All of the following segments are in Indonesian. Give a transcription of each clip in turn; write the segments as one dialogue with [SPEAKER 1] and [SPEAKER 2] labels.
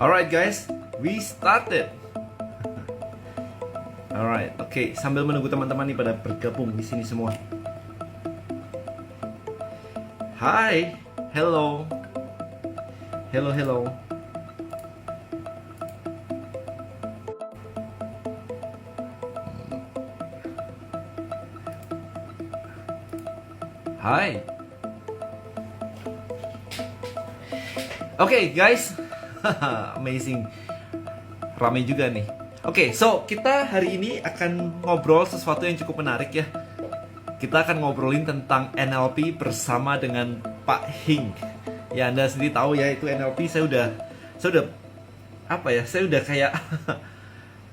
[SPEAKER 1] Alright guys, we started. Alright, oke. Sambil menunggu teman-teman nih pada bergabung di sini semua. Hai, hello, hello. Hai. Oke guys, amazing, ramai juga nih. Oke, so kita hari ini akan ngobrol sesuatu yang cukup menarik ya. Kita akan ngobrolin tentang NLP bersama dengan Pak Hing. Ya Anda sendiri tahu ya, itu NLP saya udah kayak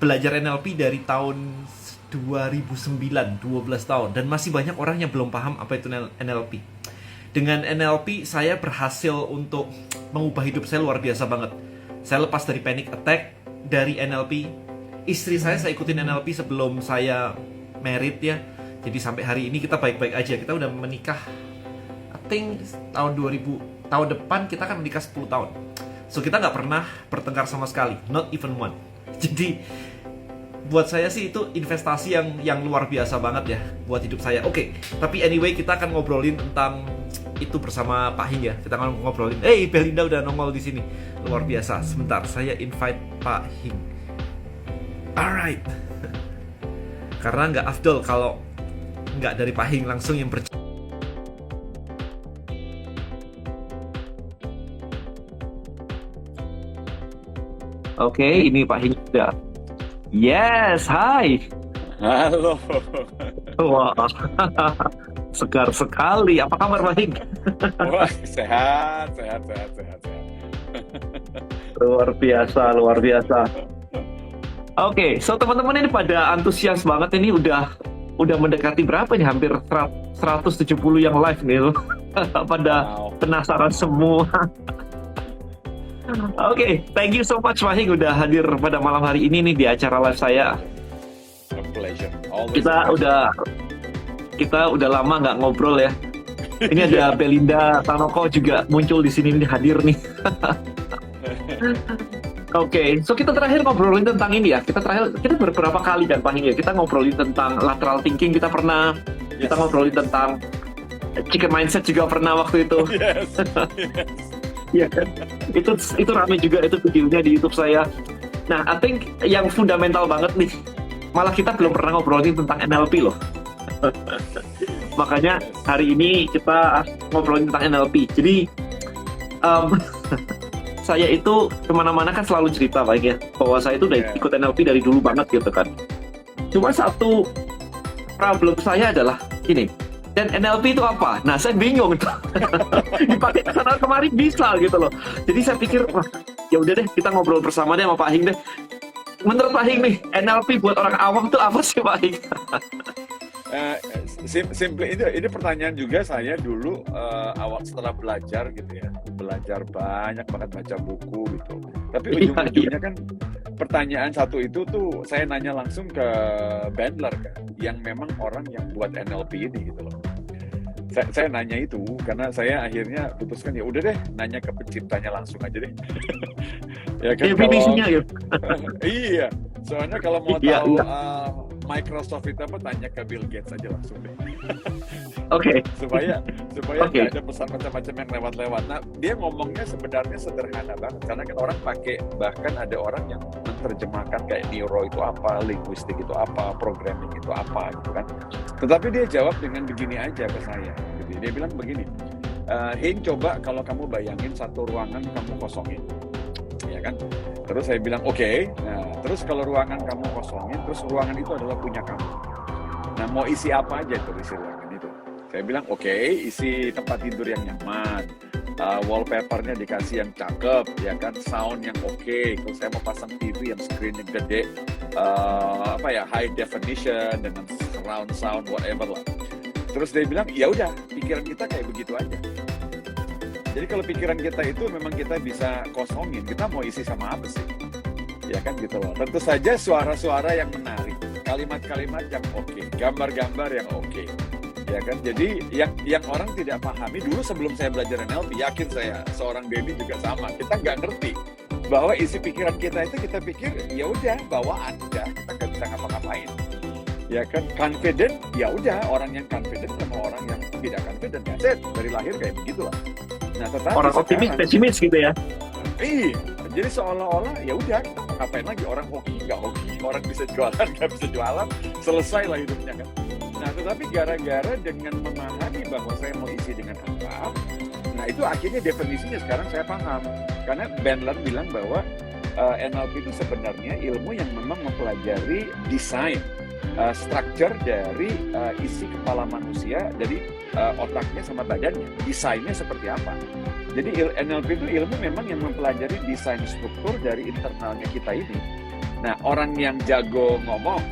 [SPEAKER 1] belajar NLP dari tahun 2009, 12 tahun, dan masih banyak orang yang belum paham apa itu NLP. Dengan NLP saya berhasil untuk mengubah hidup saya luar biasa banget. Saya lepas dari panic attack dari NLP. Istri saya ikutin NLP sebelum saya married ya. Jadi sampai hari ini kita baik-baik aja. Kita udah menikah, I think tahun depan kita akan menikah 10 tahun. So kita nggak pernah bertengkar sama sekali, not even one. Jadi buat saya sih itu investasi yang luar biasa banget ya buat hidup saya. Oke, tapi anyway kita akan ngobrolin tentang itu bersama Pak Hing ya. Kita akan ngobrolin. Belinda udah nongol di sini. Luar biasa. Sebentar, saya invite Pak Hing. Alright. Karena nggak afdol kalau nggak dari Pak Hing langsung yang Oke, ini Pak Hing sudah. Yes, hai.
[SPEAKER 2] Halo.
[SPEAKER 1] Wah, segar sekali. Apa kabar Pak Hing?
[SPEAKER 2] Wah, sehat.
[SPEAKER 1] Luar biasa. Oke, so teman-teman ini pada antusias banget ini udah mendekati berapa nih? Hampir 170 yang live nih. Pada penasaran semua. Oke, thank you so much Pak Hing udah hadir pada malam hari ini nih di acara live saya.
[SPEAKER 2] A pleasure. Always a pleasure.
[SPEAKER 1] Kita udah lama nggak ngobrol ya. Ini ada Belinda Tanoko juga muncul di sini nih, hadir nih. Oke, so kita terakhir ngobrolin tentang ini ya. Kita beberapa kali kan Pak Hing ya. Kita ngobrolin tentang lateral thinking, kita ngobrolin tentang chicken mindset juga pernah waktu itu.
[SPEAKER 2] Yes.
[SPEAKER 1] Iya kan? Itu ramai juga itu videonya di YouTube saya. Nah, I think yang fundamental banget nih, malah kita belum pernah ngobrolin tentang NLP loh. Makanya hari ini kita ngobrolin tentang NLP. Jadi saya itu kemana-mana kan selalu cerita Pak ya, bahwa saya itu udah ikut NLP dari dulu banget gitu kan. Cuma satu problem saya adalah ini. Dan NLP itu apa? Nah, saya bingung tuh. Dipakai kesana kemari bisa gitu loh. Jadi saya pikir, wah, ya udah deh kita ngobrol bersama deh sama Pak Hing deh. Menurut Pak Hing nih, NLP buat orang awam tuh apa sih Pak Hing?
[SPEAKER 2] Simply ini pertanyaan juga saya dulu awal setelah belajar gitu ya. Belajar banyak banget baca buku gitu. Tapi ujung-ujungnya kan pertanyaan satu itu tuh saya nanya langsung ke Bandler kan, yang memang orang yang buat NLP ini gitu loh. Saya nanya itu karena saya akhirnya putuskan ya udah deh nanya ke penciptanya langsung aja deh. Ya kan
[SPEAKER 1] Definisinya ya.
[SPEAKER 2] Iya, soalnya kalau mau tahu Microsoft itu apa, tanya ke Bill Gates aja langsung deh.
[SPEAKER 1] Oke.
[SPEAKER 2] supaya nggak ada pesan macam-macam yang lewat-lewat. Nah, dia ngomongnya sebenarnya sederhana banget karena kan orang pakai, bahkan ada orang yang menerjemahkan kayak neuro itu apa, linguistik itu apa, programming itu apa gitu kan. Tetapi dia jawab dengan begini aja ke saya. Gitu. Dia bilang begini, Hing, coba kalau kamu bayangin satu ruangan kamu kosongin, ya kan? Terus saya bilang oke. Nah, terus kalau ruangan kamu kosongin, terus ruangan itu adalah punya kamu. Nah, mau isi apa aja itu isi ruangan itu? Saya bilang oke, isi tempat tidur yang nyaman, wallpapernya dikasih yang cakep, ya kan, sound yang oke. Kalau saya mau pasang TV yang screen-nya gede, high definition dengan surround sound whatever lah. Terus dia bilang ya udah, pikiran kita kayak begitu aja. Jadi kalau pikiran kita itu memang kita bisa kosongin, kita mau isi sama apa sih? Ya kan gitu loh. Tentu saja suara-suara yang menarik, kalimat-kalimat yang oke, gambar-gambar yang oke. Ya kan? Jadi yang orang tidak pahami dulu sebelum saya belajar NLP, yakin saya seorang Denny juga sama. Kita nggak ngerti bahwa isi pikiran kita itu kita pikir ya udah bawaan, udah kita nggak bisa ngapa-ngapain. Ya kan, confident, ya udah orang yang confident sama orang yang tidak confident, ya dari lahir kayak begitulah. Nah, tetapi
[SPEAKER 3] Orang optimis,
[SPEAKER 2] sekarang,
[SPEAKER 3] pesimis gitu ya.
[SPEAKER 2] iya, jadi seolah-olah ya udah kita mau ngapain lagi, orang hoki nggak hoki, orang bisa jualan nggak bisa jualan, selesai lah hidupnya kan. Nah, tetapi gara-gara dengan memahami bahwa saya mau isi dengan apa, nah itu akhirnya definisinya sekarang saya paham. Karena Bandler bilang bahwa NLP itu sebenarnya ilmu yang memang mempelajari desain, structure dari isi kepala manusia, dari otaknya sama badannya, desainnya seperti apa. Jadi NLP itu ilmu memang yang mempelajari desain struktur dari internalnya kita ini. Nah, orang yang jago ngomong,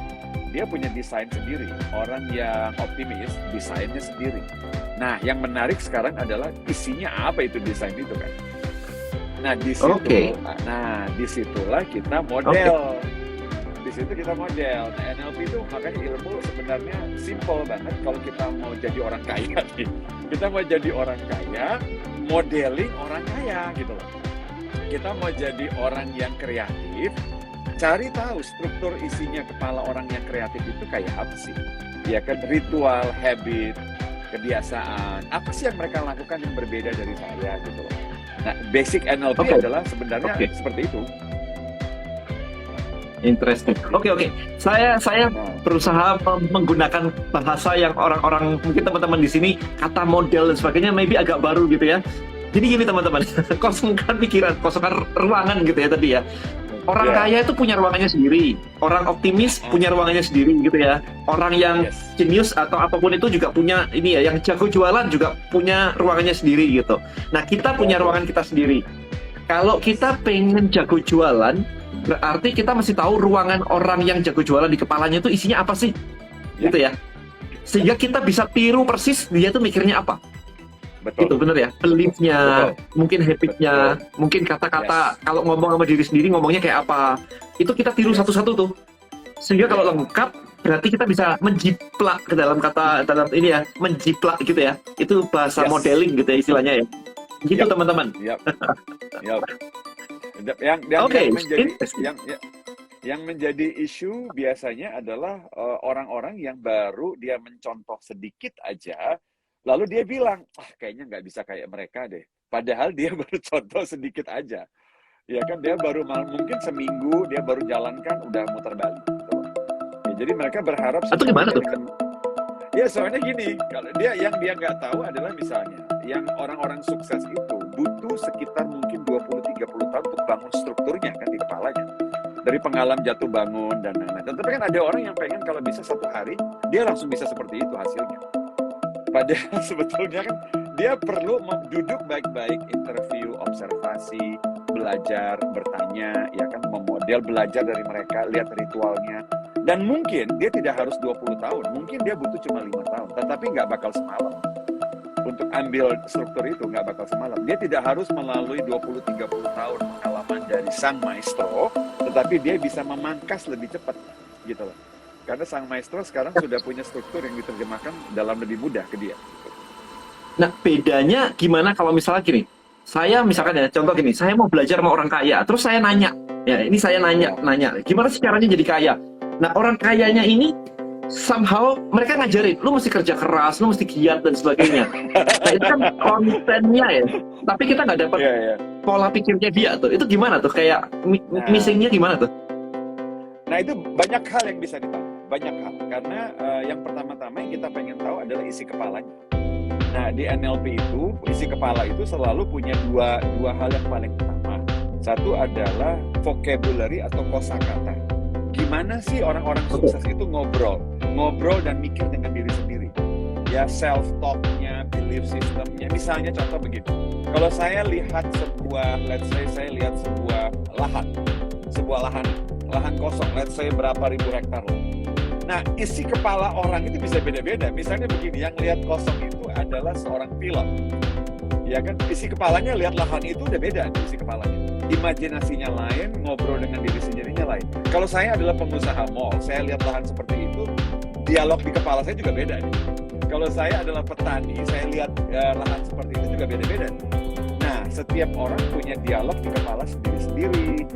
[SPEAKER 2] dia punya desain sendiri. Orang yang optimis, desainnya sendiri. Nah, yang menarik sekarang adalah isinya apa itu desain itu kan. Nah, di situ, nah disitulah kita model. Di situ kita model. Nah, NLP itu makanya ilmu sebenarnya simple banget kalau kita mau jadi orang kaya nih. Kita mau jadi orang kaya, modeling orang kaya gitu loh. Kita mau jadi orang yang kreatif, cari tahu struktur isinya kepala orang yang kreatif itu kayak apa sih. Ya kan, ritual, habit, kebiasaan, apa sih yang mereka lakukan yang berbeda dari saya gitu loh. Nah, basic NLP adalah sebenarnya seperti itu.
[SPEAKER 3] Interesting. Oke. Saya berusaha menggunakan bahasa yang orang-orang mungkin teman-teman di sini kata model dan sebagainya maybe agak baru gitu ya. Jadi gini teman-teman, kosongkan pikiran, kosongkan ruangan gitu ya tadi ya. Orang kaya itu punya ruangannya sendiri, orang optimis punya ruangannya sendiri gitu ya. Orang yang jenius atau apapun itu juga punya ini ya, yang jago jualan juga punya ruangannya sendiri gitu. Nah, kita punya ruangan kita sendiri. Kalau kita pengen jago jualan, berarti kita mesti tahu ruangan orang yang jago jualan di kepalanya itu isinya apa sih, gitu ya. Sehingga kita bisa tiru persis dia tuh mikirnya apa.
[SPEAKER 2] Betul.
[SPEAKER 3] Itu bener ya, belief-nya, mungkin habit-nya, mungkin kata-kata kalau ngomong sama diri sendiri ngomongnya kayak apa. Itu kita tiru satu-satu tuh. Sehingga kalau lengkap, berarti kita bisa menjiplak ke dalam kata, dalam ini ya, menjiplak gitu ya. Itu bahasa modeling gitu ya istilahnya ya. Gitu teman-teman.
[SPEAKER 2] Yang menjadi isu biasanya adalah orang-orang yang baru dia mencontoh sedikit aja, lalu dia bilang, kayaknya nggak bisa kayak mereka deh. Padahal dia baru contoh sedikit aja. Ya kan, dia baru mungkin seminggu, dia baru jalankan, udah muter balik. Gitu. Ya, jadi mereka berharap...
[SPEAKER 3] Atau gimana tuh?
[SPEAKER 2] Ya, soalnya gini, kalau dia nggak tahu adalah misalnya, yang orang-orang sukses itu butuh sekitar mungkin 20-30 tahun untuk bangun strukturnya kan di kepalanya. Dari pengalaman jatuh bangun dan lain-lain. Tapi kan ada orang yang pengen kalau bisa satu hari, dia langsung bisa seperti itu hasilnya. Padahal sebetulnya kan dia perlu duduk baik-baik, interview, observasi, belajar, bertanya, ya kan, memodel, belajar dari mereka, lihat ritualnya. Dan mungkin dia tidak harus 20 tahun, mungkin dia butuh cuma 5 tahun, tetapi nggak bakal semalam. Untuk ambil struktur itu nggak bakal semalam. Dia tidak harus melalui 20-30 tahun pengalaman dari sang maestro, tetapi dia bisa memangkas lebih cepat, gitu loh. Karena sang maestro sekarang sudah punya struktur yang diterjemahkan dalam lebih mudah ke dia.
[SPEAKER 3] Nah, bedanya gimana kalau misalnya gini, saya misalkan ya, contoh gini, saya mau belajar sama orang kaya, terus saya nanya, ya ini saya nanya, gimana sih caranya jadi kaya? Nah, orang kayanya ini, somehow mereka ngajarin, lu mesti kerja keras, lu mesti giat dan sebagainya. Nah, itu kan kontennya ya, tapi kita nggak dapat pola pikirnya dia tuh. Itu gimana tuh, kayak missingnya gimana tuh?
[SPEAKER 2] Nah, itu banyak hal yang bisa ditanya. Banyak hal, karena yang pertama-tama yang kita pengen tahu adalah isi kepalanya. Nah, di NLP itu, isi kepala itu selalu punya dua hal yang paling utama. Satu adalah vocabulary atau kosakata. Gimana sih orang-orang sukses itu ngobrol dan mikir dengan diri sendiri. Ya, self-talk-nya, belief system-nya. Misalnya contoh begitu. Kalau saya lihat let's say saya lihat sebuah lahan kosong, let's say berapa ribu hektar. Nah, isi kepala orang itu bisa beda-beda. Misalnya begini, yang lihat kosong itu adalah seorang pilot. Ya kan, isi kepalanya lihat lahan itu udah beda isi kepalanya. Imajinasinya lain, ngobrol dengan diri sendirinya lain. Kalau saya adalah pengusaha mall, saya lihat lahan seperti itu, dialog di kepala saya juga beda nih. Kalau saya adalah petani, saya lihat lahan seperti itu juga beda-beda. Nah, setiap orang punya dialog di kepala sendiri-sendiri,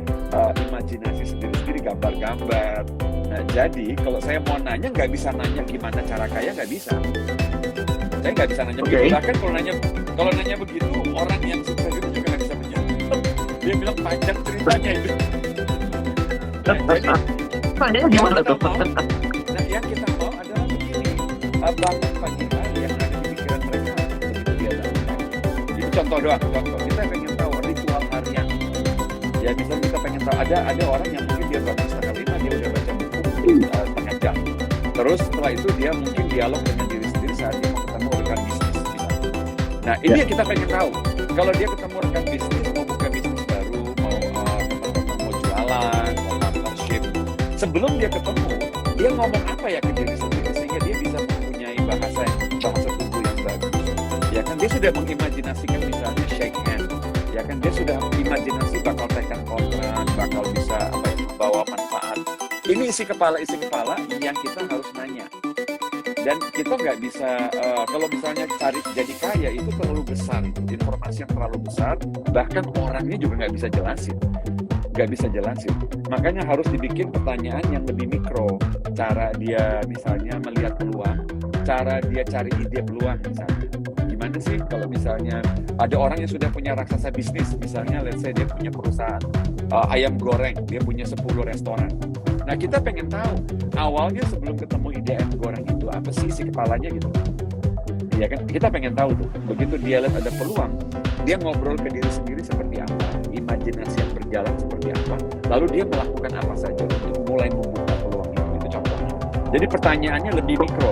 [SPEAKER 2] imajinasi sendiri-sendiri, gambar-gambar. Nah, jadi kalau saya mau nanya, nggak bisa nanya gimana cara kaya, nggak bisa. Saya nggak bisa nanya begitu. Bahkan kalau nanya begitu, orang yang sukses itu juga nggak bisa menjawab. Dia bilang panjang ceritanya itu. Nah, jadi
[SPEAKER 3] Tanya gimana tuh?
[SPEAKER 2] Nah, yang kita mau adalah begini, bangun pagi hari yang ada di pikiran mereka begitu dia datang. Ini contoh doang, contoh. Kita pengen tahu ritual harian. Ya, misalnya kita pengen tahu, ada orang yang mungkin dia bangun 4:30, dia udah baca buku setengah jam. Terus setelah itu dia mungkin dialog dengan diri sendiri saat dia mau ketemu rekan bisnis. Misalnya. Nah, ini yang kita pengen tahu. Kalau dia ketemu rekan bisnis, mau buka bisnis baru, mau teman-teman mau jualan, mau partnership, sebelum dia ketemu, dia ngomong apa ya ke diri sendiri sehingga dia bisa mempunyai bahasa tubuh yang bagus. Ya kan, dia sudah mengimajinasikan misalnya shake hand. Ya kan, dia sudah imajinasi bakal tekan kontrak, bakal bisa membawa manfaat. Ini isi kepala yang kita harus nanya. Dan kita nggak bisa, kalau misalnya cari jadi kaya itu terlalu besar, informasi yang terlalu besar, bahkan orangnya juga nggak bisa jelasin. Makanya harus dibikin pertanyaan yang lebih mikro. Cara dia misalnya melihat peluang, cara dia cari ide peluang misalnya. Gimana sih kalau misalnya ada orang yang sudah punya raksasa bisnis, misalnya let's say dia punya perusahaan ayam goreng, dia punya 10 restoran. Nah, kita pengen tahu awalnya sebelum ketemu ide ayam goreng itu apa sih isi kepalanya gitu. Ya kan, kita pengen tahu tuh. Begitu dia lihat ada peluang, dia ngobrol ke diri sendiri seperti apa, imajinasi yang berjalan seperti apa, lalu dia melakukan apa saja untuk mulai membuka peluang itu contohnya. Jadi pertanyaannya lebih mikro.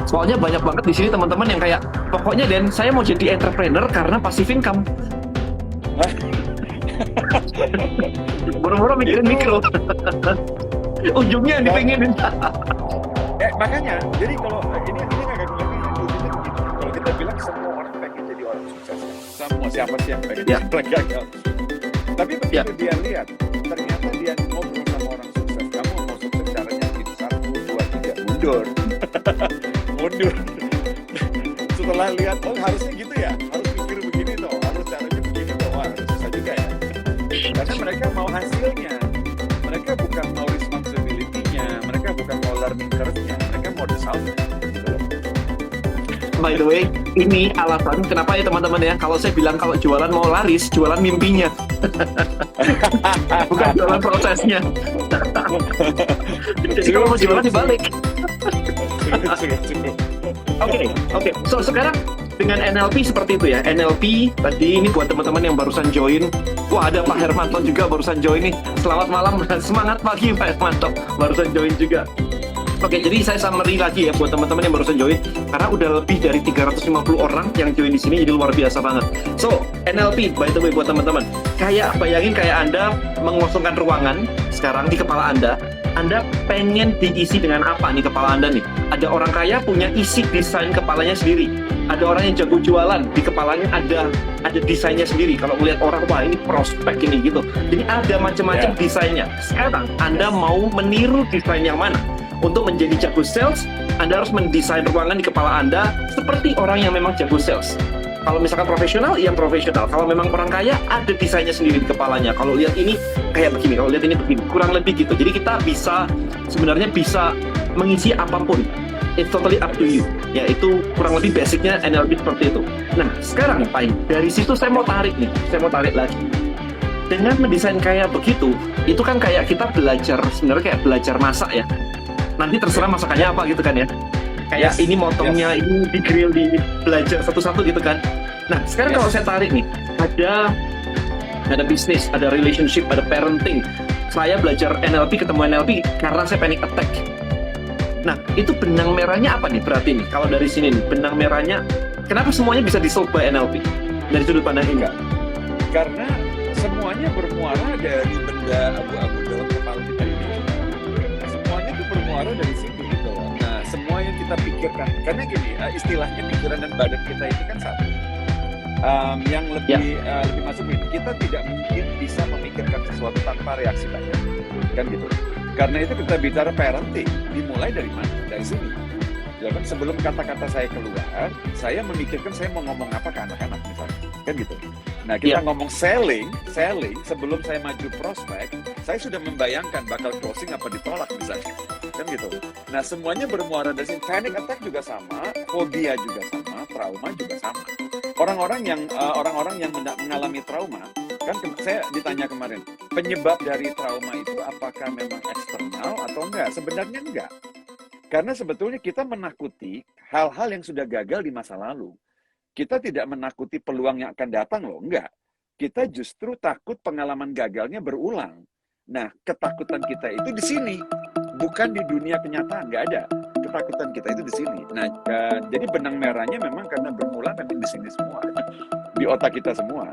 [SPEAKER 3] Soalnya banyak banget di sini teman-teman yang kayak, pokoknya Den, saya mau jadi entrepreneur karena passive income. Boro-boro mikirin mikro. Ujungnya yang dipengenin.
[SPEAKER 2] Makanya, jadi kalau ini agak ujungnya begini. Kalau kita bilang semua orang pengen jadi orang sukses, semua siapa sih yang pengen jadi orang gagal. Tapi begitu dia lihat, ternyata dia ngobrol sama orang sukses. Kamu mau sukses caranya gitu, 1, 2, 3, mundur. Setelah lihat, oh harusnya gitu ya, harus pikir begini toh, harus caranya begini toh, wah susah juga ya. Karena mereka mau hasilnya, mereka bukan mau responsibility-nya, mereka bukan mau learning curve-nya, mereka mau result-nya.
[SPEAKER 3] By the way, ini alasan kenapa ya teman-teman ya, kalau saya bilang kalau jualan mau laris, jualan mimpinya. Bukan jualan prosesnya. Jadi kalau mau jualan dibalik. Oke. So sekarang dengan NLP seperti itu ya. NLP tadi ini buat teman-teman yang barusan join. Wah, ada Pak Hermanto juga barusan join nih. Selamat malam, semangat pagi Pak Hermanto. Barusan join juga. Oke, jadi saya summary lagi ya buat teman-teman yang barusan join, karena udah lebih dari 350 orang yang join di sini, jadi luar biasa banget. So, NLP by the way buat teman-teman, kayak bayangin kayak Anda mengosongkan ruangan sekarang di kepala Anda pengen diisi dengan apa nih kepala Anda nih? Ada orang kaya punya isi desain kepalanya sendiri. Ada orang yang jago jualan, di kepalanya ada desainnya sendiri. Kalau melihat orang, wah ini prospek ini gitu. Jadi ada macam-macam desainnya. Sekarang Anda mau meniru desain yang mana? Untuk menjadi jago sales, Anda harus mendesain ruangan di kepala Anda seperti orang yang memang jago sales. Kalau misalkan profesional, yang profesional. Kalau memang orang kaya, ada desainnya sendiri di kepalanya. Kalau lihat ini kayak begini, kalau lihat ini begini, kurang lebih gitu. Jadi kita sebenarnya bisa mengisi apapun. It's totally up to you. Ya, itu kurang lebih basicnya NLP seperti itu. Nah, sekarang Pak, dari situ saya mau tarik lagi. Dengan mendesain kayak begitu, itu kan kayak kita sebenarnya kayak belajar masak ya. Nanti terserah masakannya apa gitu kan ya. Kayak ini motongnya, ini di grill, belajar satu-satu gitu kan. Nah, sekarang kalau saya tarik nih, ada bisnis, ada relationship, ada parenting. Saya belajar NLP, ketemu NLP karena saya panic attack. Nah, itu benang merahnya apa nih berarti nih? Kalau dari sini nih, benang merahnya, kenapa semuanya bisa di-solve by NLP? Dari sudut pandang ini?
[SPEAKER 2] Karena semuanya bermuara dari benda abu-abu dalam kepala kita ini. Semuanya itu bermuara dari sini gitu loh. Nah, semua yang kita pikirkan, karena gini, istilahnya pikiran dan badan kita itu kan satu. Yang lebih masuk ini, kita tidak mungkin bisa memikirkan sesuatu tanpa reaksi badan, kan gitu. Karena itu kita bicara parenting, dimulai dari mana? Dari sini. Ya kan, sebelum kata-kata saya keluar, saya memikirkan saya mau ngomong apa ke anak-anak misalnya. kan gitu. Nah, kita
[SPEAKER 3] Iya.
[SPEAKER 2] ngomong selling sebelum saya maju prospek, saya sudah membayangkan bakal closing apa ditolak misalnya, kan gitu. Nah, semuanya bermuara dari sini. Panic attack juga sama, fobia juga sama, trauma juga sama. Orang-orang yang mengalami trauma, kan saya ditanya kemarin, penyebab dari trauma itu apakah memang eksternal atau enggak? Sebenarnya enggak. Karena sebetulnya kita menakuti hal-hal yang sudah gagal di masa lalu. Kita tidak menakuti peluang yang akan datang loh, enggak. Kita justru takut pengalaman gagalnya berulang. Nah, ketakutan kita itu di sini, bukan di dunia kenyataan, enggak ada. Ketakutan kita itu di sini. Nah, jadi benang merahnya memang karena bermula memang di sini semua, di otak kita semua.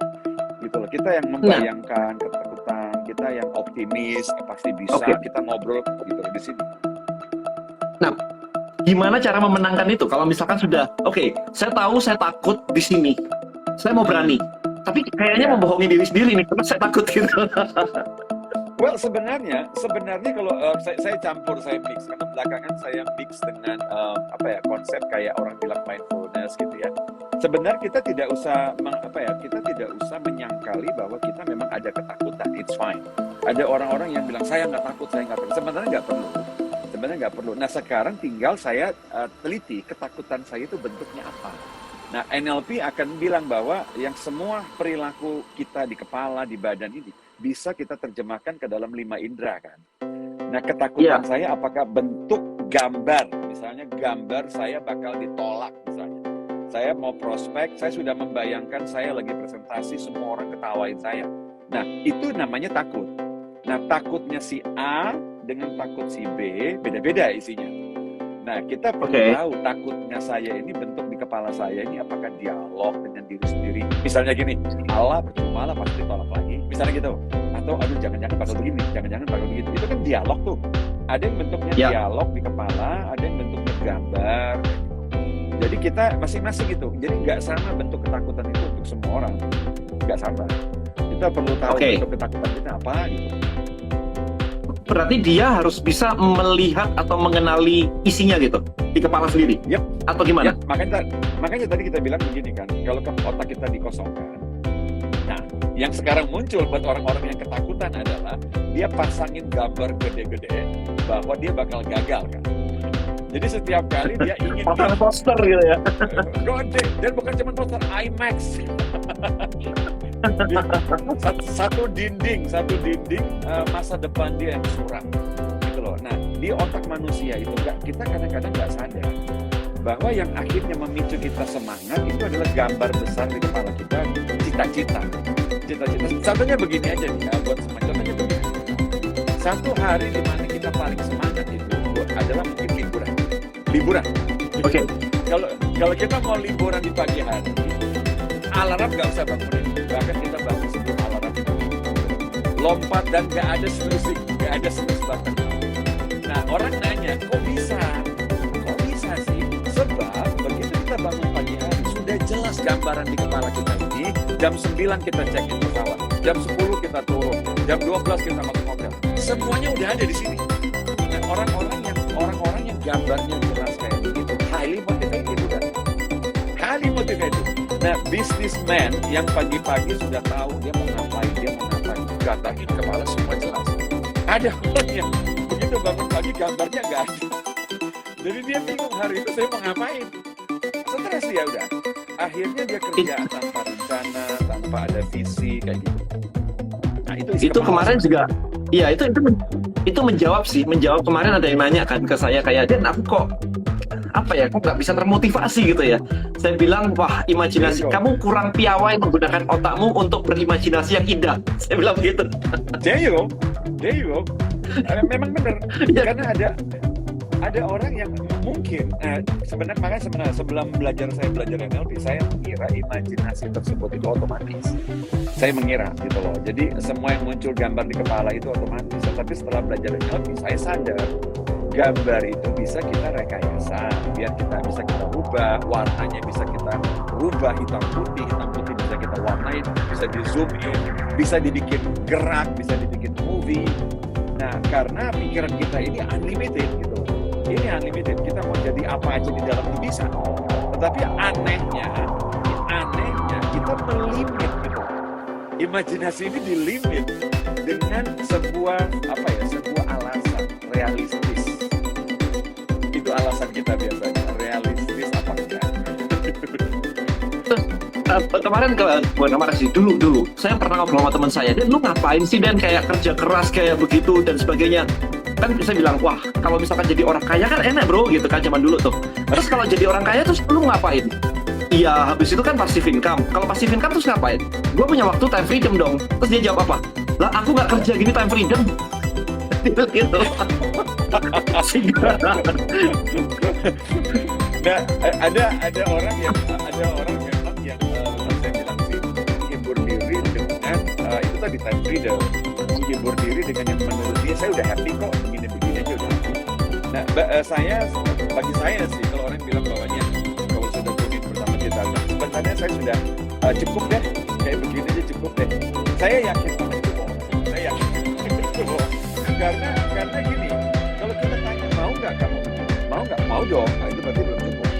[SPEAKER 2] Gitu loh. Kita yang membayangkan ketakutan, kita yang optimis, pasti bisa, kita ngobrol gitu di sini.
[SPEAKER 3] Nah, gimana cara memenangkan itu? Kalau misalkan sudah, saya tahu saya takut di sini, saya mau berani, tapi kayaknya membohongi diri sendiri nih, karena saya takut gitu.
[SPEAKER 2] Well, sebenarnya kalau saya campur, saya mix, karena belakangan saya mix dengan konsep kayak orang bilang mindfulness gitu ya. Sebenarnya kita tidak usah menyangkali bahwa kita memang ada ketakutan, it's fine. Ada orang-orang yang bilang saya nggak takut. Sebenarnya nggak perlu. Nah, sekarang tinggal saya teliti ketakutan saya itu bentuknya apa. Nah, NLP akan bilang bahwa yang semua perilaku kita di kepala, di badan ini bisa kita terjemahkan ke dalam 5 indera kan. Nah, ketakutan saya apakah bentuk gambar, misalnya gambar saya bakal ditolak misalnya. Saya mau prospek, saya sudah membayangkan saya lagi presentasi, semua orang ketawain saya. Nah, itu namanya takut. Nah, takutnya si A dengan takut si B, beda-beda isinya. Nah, kita perlu tahu takutnya saya ini bentuk di kepala saya ini apakah dialog dengan diri sendiri. Misalnya gini, Allah percuma lah pasti tolak lagi. Misalnya gitu. Atau aduh jangan-jangan bakal begini, jangan-jangan bakal begitu. Itu kan dialog tuh. Ada yang bentuknya dialog di kepala, ada yang bentuknya gambar. Jadi kita masing-masing gitu. Jadi nggak sama bentuk ketakutan itu untuk semua orang. Nggak sama. Kita perlu tahu bentuk ketakutan kita apa gitu.
[SPEAKER 3] Berarti dia harus bisa melihat atau mengenali isinya gitu di kepala sendiri. Atau gimana?
[SPEAKER 2] Makanya tadi kita bilang begini kan, kalau otak kita dikosongkan. Nah, yang sekarang muncul buat orang-orang yang ketakutan adalah dia pasangin gambar gede-gede bahwa dia bakal gagal kan. Jadi setiap kali dia ingin
[SPEAKER 3] pasang poster gitu ya.
[SPEAKER 2] Gede, dan bukan cuma poster IMAX. satu dinding masa depan dia yang suram gitu loh. Nah, di otak manusia itu kita kadang-kadang nggak sadar bahwa yang akhirnya memicu kita semangat itu adalah gambar besar di kepala kita, cita-cita. Contohnya begini aja nih, buat semuanya. Contohnya begini. Satu hari di mana kita paling semangat itu adalah mungkin liburan. Kalau kita mau liburan di pagi hari, alarm nggak usah bangunin, bahkan kita bangun sebelum alarm itu. Lompat dan nggak ada snooze button. Nah, orang nanya, kok bisa sih? Sebab begitu kita bangun pagi hari, sudah jelas gambaran di kepala kita ini. Jam 9 kita check-in pesawat, jam 10 kita turun, jam 12 kita masuk hotel. Semuanya udah ada di sini. Nah, orang-orang yang gambarnya jelas kayak begitu, highly motivated. Nah, businessman yang pagi-pagi sudah tahu dia mau ngapain, datangin kepala semua jelas. Ada orang yang begitu bangun pagi gambarnya nggak ada. Jadi dia bingung hari itu saya mau ngapain. Stres dia udah. Akhirnya dia kerja tanpa rencana, tanpa ada visi kayak gitu. Nah, itu
[SPEAKER 3] kemarin juga. Iya, itu menjawab kemarin ada yang nanya kan ke saya kayak, "Dan aku kok nggak bisa termotivasi gitu ya." Saya bilang, wah, imajinasi kamu kurang piawai menggunakan otakmu untuk berimajinasi yang indah. Saya bilang begitu.
[SPEAKER 2] There you go. Memang benar. Karena ada orang yang mungkin sebenarnya sebelum saya belajar NLP, saya mengira imajinasi tersebut itu otomatis. Saya mengira gitu loh. Jadi semua yang muncul gambar di kepala itu otomatis. Tapi setelah belajar NLP, saya sadar gambar itu bisa kita rekayasa, biar kita bisa kita rubah, warnanya bisa kita rubah, hitam putih bisa kita warnain, bisa di zoom in, bisa dibikin gerak, bisa dibikin movie. Nah, karena pikiran kita ini unlimited gitu. Ini unlimited, kita mau jadi apa aja di dalam ini bisa. Tetapi anehnya kita imajinasi ini dilimit dengan sebuah alasan realistis. Itu alasan kita biasanya, realistis apa enggak.
[SPEAKER 3] Kemarin dulu saya pernah ngobrol sama teman saya, Dan lu ngapain sih Dan kayak kerja keras kayak begitu dan sebagainya. Kan saya bilang, wah kalau misalkan jadi orang kaya kan enak bro gitu kan zaman dulu tuh. Terus kalau jadi orang kaya terus lu ngapain? Iya habis itu kan passive income. Kalau passive income terus ngapain? Gue punya waktu time freedom dong. Terus dia jawab apa? Lah aku nggak kerja gini time freedom. Gitu.
[SPEAKER 2] Nah, ada orang memang yang saya bilang sih menghibur diri dengan itu tadi time freedom, menghibur diri dengan yang menurut dia saya udah happy kok begini aja udah happy. Nah, bagi saya sih kalau orang bilang bahwanya kalau sudah komitmen pertama kita, sebenarnya saya sudah cukup deh kayak begini aja cukup deh. Saya yakin banget itu bohong. Saya yakin itu bohong. Karena gini, kalau kita tanya mau nggak kamu, mau dong, nah, itu berarti belum cukup.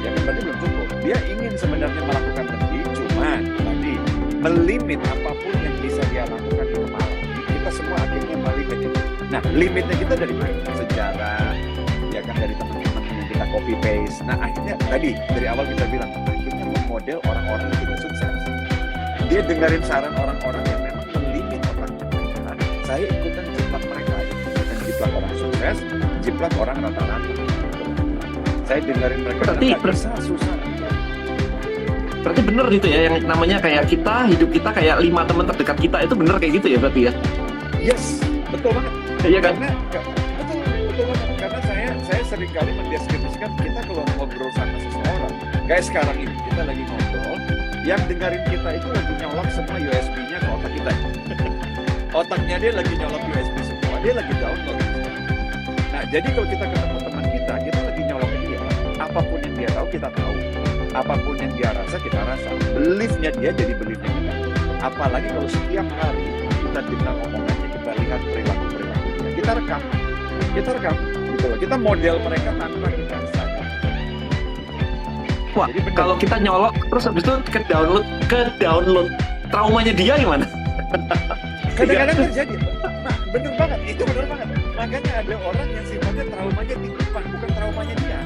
[SPEAKER 2] Ya kan berarti belum cukup. Dia ingin sebenarnya melakukan lebih, cuman tadi melimit apapun yang bisa dia lakukan di kepala. Kita semua akhirnya melimit itu. Nah, limitnya kita dari mana? Sejarah, ya kan dari teman-teman yang kita copy paste. Nah, akhirnya tadi dari awal kita bilang akhirnya memodel orang-orang yang tidak sukses. Dia dengerin saran orang-orang yang memang melimit otaknya mereka. Saya ikutan jiplak mereka, ikutan jiplak orang sukses, jiplak orang rata-rata. Saya dengerin mereka.
[SPEAKER 3] Berarti
[SPEAKER 2] susah.
[SPEAKER 3] Berarti bener gitu ya yang namanya kayak hidup kita kayak 5 teman terdekat kita itu bener kayak gitu ya berarti ya?
[SPEAKER 2] Yes, betul banget.
[SPEAKER 3] Iya kan?
[SPEAKER 2] Betul banget. Karena saya sering kali mendeskripsikan kita kalau ngobrol sama seseorang, kayak sekarang ini kita lagi ngobrol, yang dengerin kita itu lagi nyolok semua USB-nya ke otak kita. Otaknya dia lagi nyolok USB semua, dia lagi download. Nah, jadi kalau kita ketemu teman kita lagi nyolok ke dia. Apapun yang dia tahu, kita tahu. Apapun yang dia rasa, kita rasa. Beliefnya dia jadi beliefnya kita. Apalagi kalau setiap hari kita dengar omongannya, kita lihat perilaku-perilakunya. Kita rekam. Gitu loh. Kita model mereka tanpa kita sadar.
[SPEAKER 3] Wah, kalau kita nyolok terus habis itu ke download traumanya dia gimana?
[SPEAKER 2] Kadang-kadang terjadi. Nah, bener banget. Itu bener banget. Makanya ada orang yang sifatnya traumanya titipan, bukan traumanya dia.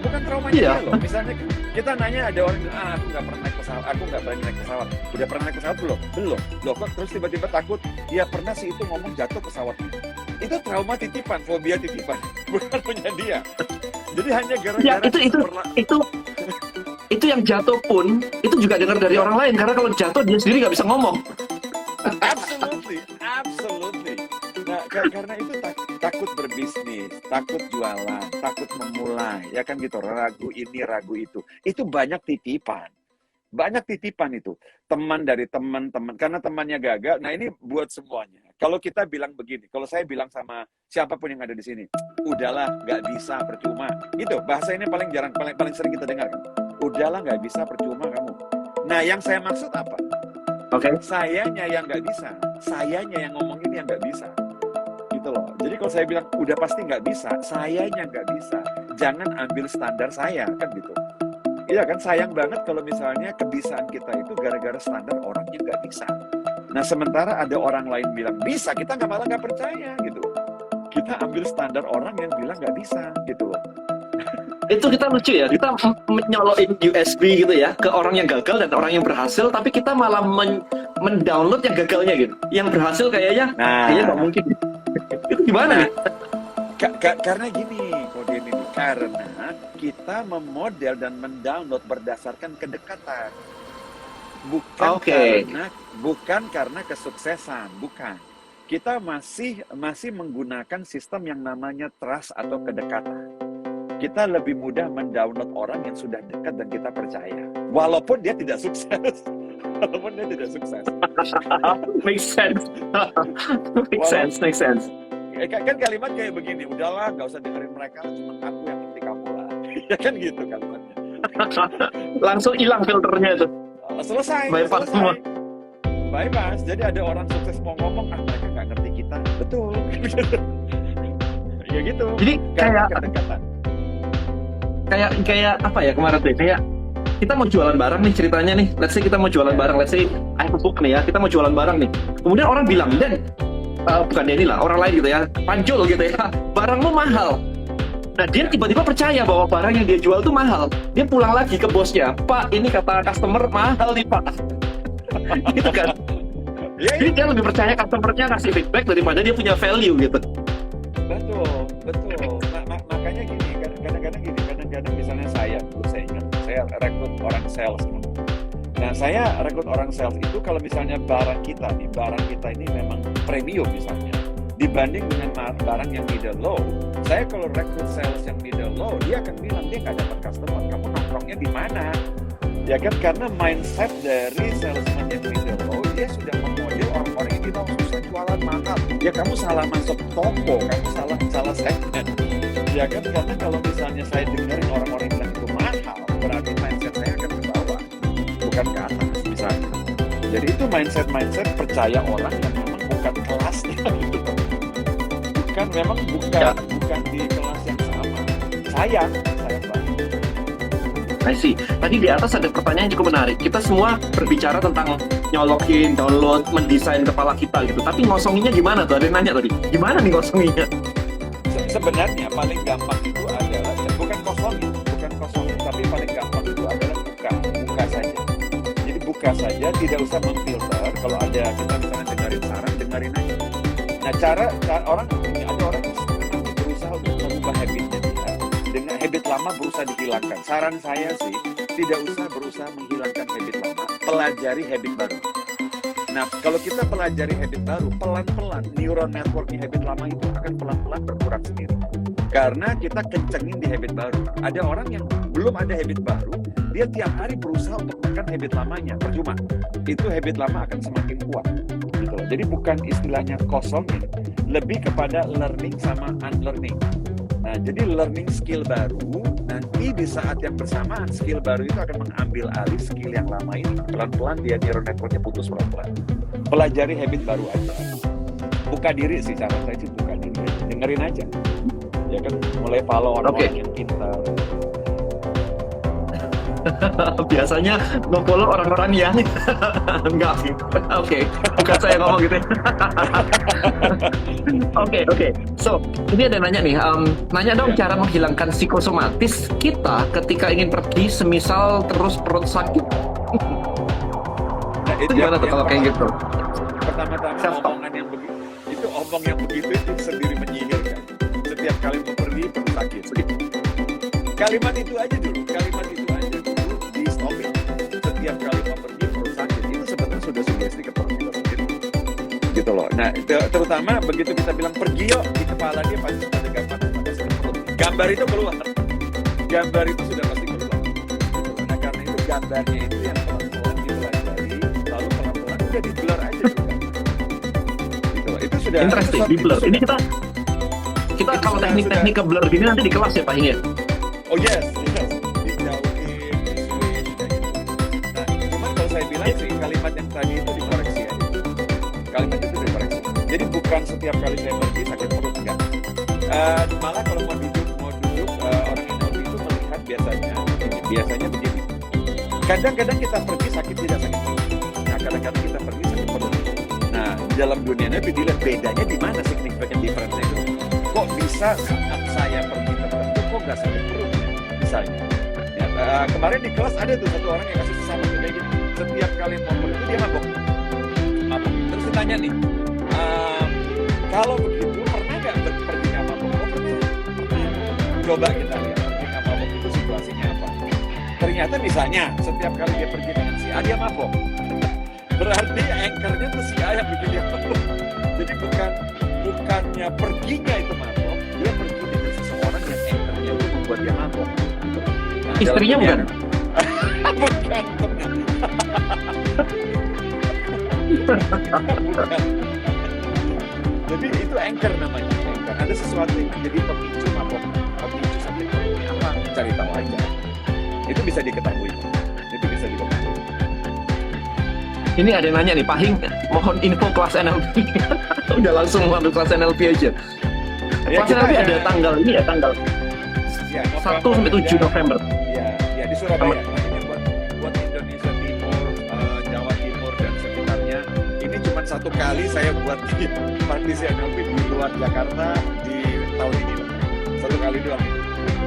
[SPEAKER 2] Bukan traumanya dia loh. Misalnya kita nanya ada orang yang aku nggak pernah naik pesawat, Udah pernah naik pesawat belum? Loh kok terus tiba-tiba takut? Ya pernah sih itu ngomong jatuh pesawatnya. Itu trauma titipan, fobia titipan, bukan punya dia. Jadi hanya gara-gara
[SPEAKER 3] itu yang jatuh pun itu juga dengar dari orang lain karena kalau jatuh dia sendiri nggak bisa ngomong.
[SPEAKER 2] Absolutely. Nah, karena itu takut berbisnis, takut jualan, takut memulai, ya kan gitu, ragu ini, ragu itu. Itu banyak titipan itu. Teman dari teman-teman, karena temannya gagal. Nah, ini buat semuanya. Kalau kita bilang begini, kalau saya bilang sama siapapun yang ada di sini, udahlah, nggak bisa, percuma. Itu bahasa ini paling sering kita dengar kan. Udahlah, nggak bisa, percuma kamu. Nah, yang saya maksud apa?
[SPEAKER 3] Oke.
[SPEAKER 2] Sayanya yang nggak bisa, sayanya yang ngomong ini yang nggak bisa. Gitu loh. Jadi kalau saya bilang udah pasti nggak bisa, sayanya nggak bisa. Jangan ambil standar saya, kan gitu. Iya kan, sayang banget kalau misalnya kebisaan kita itu gara-gara standar orangnya nggak bisa. Nah, sementara ada orang lain bilang bisa, kita malah nggak percaya gitu. Kita ambil standar orang yang bilang nggak bisa gitu loh.
[SPEAKER 3] Itu kita lucu ya, kita menyolokin USB gitu ya ke orang yang gagal dan orang yang berhasil, tapi kita malah mendownload yang gagalnya gitu. Yang berhasil kayaknya nggak mungkin. Itu gimana nih?
[SPEAKER 2] Karena gini, kode ini karena kita memodel dan mendownload berdasarkan kedekatan, bukan karena kesuksesan, bukan. Kita masih menggunakan sistem yang namanya trust atau kedekatan. Kita lebih mudah mendownload orang yang sudah dekat dan kita percaya, walaupun dia tidak sukses.
[SPEAKER 3] Make sense.
[SPEAKER 2] Kan kalimat kayak begini, udahlah nggak usah dengerin mereka, cuma aku yang ngerti kamu lah. Ya kan gitu kalimatnya.
[SPEAKER 3] Langsung hilang filternya itu.
[SPEAKER 2] Selesai. Bypass. Jadi ada orang sukses mau ngomong, mereka nggak ngerti kita. Betul. Ya gitu.
[SPEAKER 3] Jadi kayak apa ya kemarin tuh? kita mau jualan barang nih ceritanya nih. Let's say kita mau jualan barang. Let's say I have a book nih ya. Kita mau jualan barang nih. Kemudian orang bilang, Dan, bukan Denny lah, orang lain gitu ya. Panjul gitu ya. Barangmu mahal. Nah, dia tiba-tiba percaya bahwa barang yang dia jual itu mahal. Dia pulang lagi ke bosnya. Pak, ini kata customer mahal nih, Pak. Gitu kan. Jadi dia lebih percaya customer-nya kasih feedback daripada dia punya value gitu.
[SPEAKER 2] Betul. Makanya gini, kadang-kadang misalnya saya ingat, saya rekrut orang sales. Nah, saya rekrut orang sales itu kalau misalnya barang kita ini memang premium misalnya, dibanding dengan barang yang middle low. Saya kalau rekrut sales yang middle low, dia akan bilang dia nggak dapat customer, kamu nongkrongnya di mana? Ya kan, karena mindset dari salesman yang middle low, dia sudah memodel orang-orang ini tahu susah jualan mahal. Ya kamu salah masuk toko, kamu salah segmen. Ya kan, karena kalau misalnya saya dengerin orang-orang bilang itu mahal, berarti mindset saya akan ke bawah, bukan ke atas misalnya. Jadi itu mindset percaya orang yang memang bukan kelasnya gitu. Bukan di kelas yang sama. Sayang banget.
[SPEAKER 3] I see. Tadi di atas ada pertanyaan yang cukup menarik. Kita semua berbicara tentang nyolokin, download, mendesain kepala kita gitu. Tapi ngosonginnya gimana tuh? Ada yang nanya tadi. Gimana nih ngosonginnya?
[SPEAKER 2] Sebenarnya paling gampang itu adalah bukan kosongin, tapi paling gampang itu adalah buka saja. Jadi buka saja, tidak usah memfilter. Kalau ada kita misalnya dengerin saran, dengerin aja. Nah, ada orang yang berusaha untuk mengubah habitnya dia. Dengan habit lama berusaha dihilangkan. Saran saya sih, tidak usah berusaha menghilangkan habit lama, pelajari habit baru. Nah, kalau kita pelajari habit baru, pelan-pelan neuron network di habit lama itu akan pelan-pelan berkurang sendiri. Karena kita kencengin di habit baru. Ada orang yang belum ada habit baru, dia tiap hari berusaha untuk menekan habit lamanya, percuma. Itu habit lama akan semakin kuat. Gitu loh. Jadi bukan istilahnya kosongin, lebih kepada learning sama unlearning. Nah, jadi learning skill baru, nanti di saat yang bersamaan skill baru itu akan mengambil alih skill yang lama ini. Pelan-pelan dia neural networknya putus pelan-pelan. Pelajari habit baru aja. Buka diri sih, cara saya sih buka diri. Dengerin aja. Ya kan, mulai follow orang-orang yang pintar.
[SPEAKER 3] Biasanya nge-follow orang-orang yang enggak gitu. Oke, bukan saya ngomong gitu. Oke. So, ini ada nanya nih. Nanya dong cara menghilangkan psikosomatis kita ketika ingin pergi, semisal terus perut sakit.
[SPEAKER 2] Nah,
[SPEAKER 3] itu gimana tuh kalau kayak gitu?
[SPEAKER 2] Pertama-tama omong yang begitu itu sendiri menyihir kan. Setiap kali mau pergi perut sakit. Kalimat itu aja dulu di stopin. Setiap kali mau pergi perut sakit itu sebenarnya sudah sugesti ke perut kita sendiri. Gitu loh. Nah, terutama begitu kita bilang pergi yuk, di kepala dia pasti ada gambar perut. Gambar itu keluar. Gambar itu sudah pasti keluar. Nah, karena itu gambarnya itu yang pelan-pelan dipelajari, lalu pelan-pelan udah di blur aja juga. Gitu loh. Itu sudah
[SPEAKER 3] interesting, di blur. Ini kita kalau teknik-teknik ke blur gini nanti di kelas ya Pak Hing ya?
[SPEAKER 2] Oh yes. Dijauhin, di-switch, kayak gitu. Nah, cuman kalau saya bilang sih, kalimat yang tadi itu dikoreksi aja. Kalimat itu dikoreksi. Jadi bukan setiap kali saya pergi sakit perut, enggak. Malah kalau mau duduk orang NLP itu melihat biasanya begini. Kadang-kadang kita pergi sakit tidak sakit perut. Nah, kadang-kadang kita pergi sakit perut. Nah, di dalam dunia NLP dilihat bedanya di mana significant difference itu. Kok bisa saat saya pergi tertentu kok nggak sakit perut misalnya. Ya, kemarin di kelas ada tuh satu orang yang kasih sama kayak gitu. Setiap kali mau pergi dia mabok. Terus ditanya nih, kalau begitu pernah nggak pergi nggak mabok? Oh pernah. Coba kita lihat pergi nggak mabok itu situasinya apa. Ternyata misalnya setiap kali dia pergi dengan si A dia mabok. Berarti anchornya tuh si A yang bikin dia mabok. Jadi bukannya perginya itu mabok, dia pergi dengan seseorang yang anchornya itu membuat dia mabok. Nah,
[SPEAKER 3] istrinya bukan?
[SPEAKER 2] Bukan. Jadi itu anchor namanya. Anchor. Ada sesuatu yang menjadi pemicu mabok, pemicu sakit perutnya apa? Cari tahu aja. Itu bisa diketahui.
[SPEAKER 3] Ini ada yang nanya nih, Pak Hing, mohon info kelas NLP. Udah langsung ngambil kelas NLP aja.
[SPEAKER 2] Ya,
[SPEAKER 3] kelas NLP ada tanggal ini ya, tanggal 1 sampai 7 November.
[SPEAKER 2] Ya di Surabaya. Ini buat satu kali saya buat praktisi NLP di luar Jakarta di tahun ini. Satu kali doang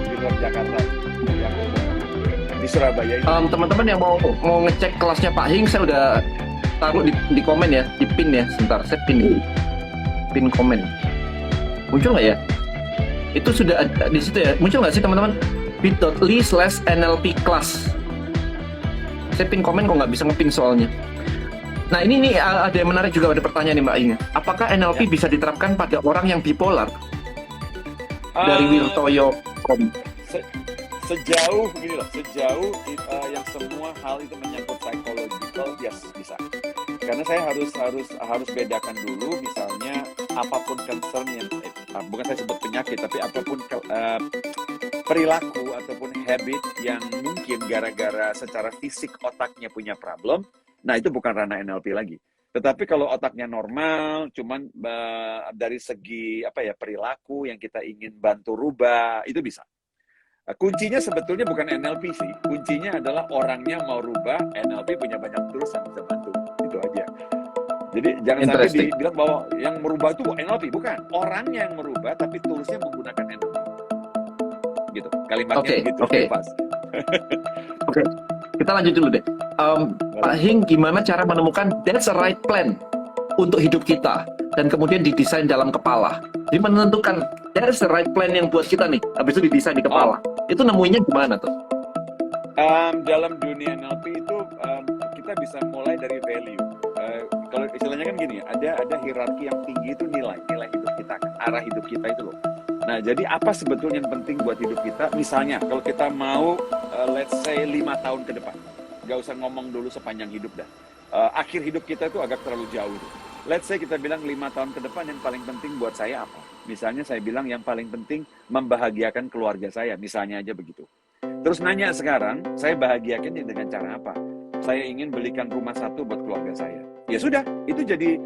[SPEAKER 2] di luar Jakarta yang di Surabaya ini.
[SPEAKER 3] Teman-teman yang mau ngecek kelasnya Pak Hing, saya udah taruh di komen ya, di pin ya. Sebentar, saya pin komen. Muncul nggak ya? Itu sudah ada di situ ya. Muncul nggak sih teman-teman? bit.ly/NLP class. Saya pin komen kok nggak bisa ngepin soalnya. Nah ini nih ada yang menarik juga, ada pertanyaan nih Mbak Hing. Apakah NLP bisa diterapkan pada orang yang bipolar? Dari Wirtoyo.
[SPEAKER 2] Sejauh begini loh, sejauh yang semua hal itu menyangkut psychological, yes, bisa. Karena saya harus bedakan dulu, misalnya apapun concern yang bukan saya sebut penyakit, tapi apapun perilaku ataupun habit yang mungkin gara-gara secara fisik otaknya punya problem, nah itu bukan ranah NLP lagi. Tetapi kalau otaknya normal, cuman dari segi perilaku yang kita ingin bantu rubah, itu bisa. Kuncinya sebetulnya bukan NLP sih, kuncinya adalah orangnya mau rubah. NLP punya banyak tools yang bisa bantu, itu aja. Jadi jangan sampai dibilang bahwa yang merubah itu NLP, bukan. Orangnya yang merubah, tapi toolsnya menggunakan NLP. Gitu, kalimatnya begitu.
[SPEAKER 3] Oke. Oke, kita lanjut dulu deh. Pak Hing, gimana cara menemukan that's the right plan untuk hidup kita dan kemudian didesain dalam kepala? Jadi menentukan that's the right plan yang buat kita nih, habis itu didesain di kepala. Itu nemuinya gimana tuh?
[SPEAKER 2] Dalam dunia NLP itu kita bisa mulai dari value. Kalau istilahnya kan gini, ada hierarki yang tinggi itu nilai hidup kita kan, arah hidup kita itu loh. Nah, jadi apa sebetulnya yang penting buat hidup kita? Misalnya, kalau kita mau, let's say 5 tahun ke depan, nggak usah ngomong dulu sepanjang hidup dah. Akhir hidup kita itu agak terlalu jauh. Let's say kita bilang 5 tahun ke depan yang paling penting buat saya apa? Misalnya saya bilang yang paling penting membahagiakan keluarga saya, misalnya aja begitu. Terus nanya sekarang, saya bahagiakannya dengan cara apa? Saya ingin belikan rumah satu buat keluarga saya. Ya sudah, itu jadi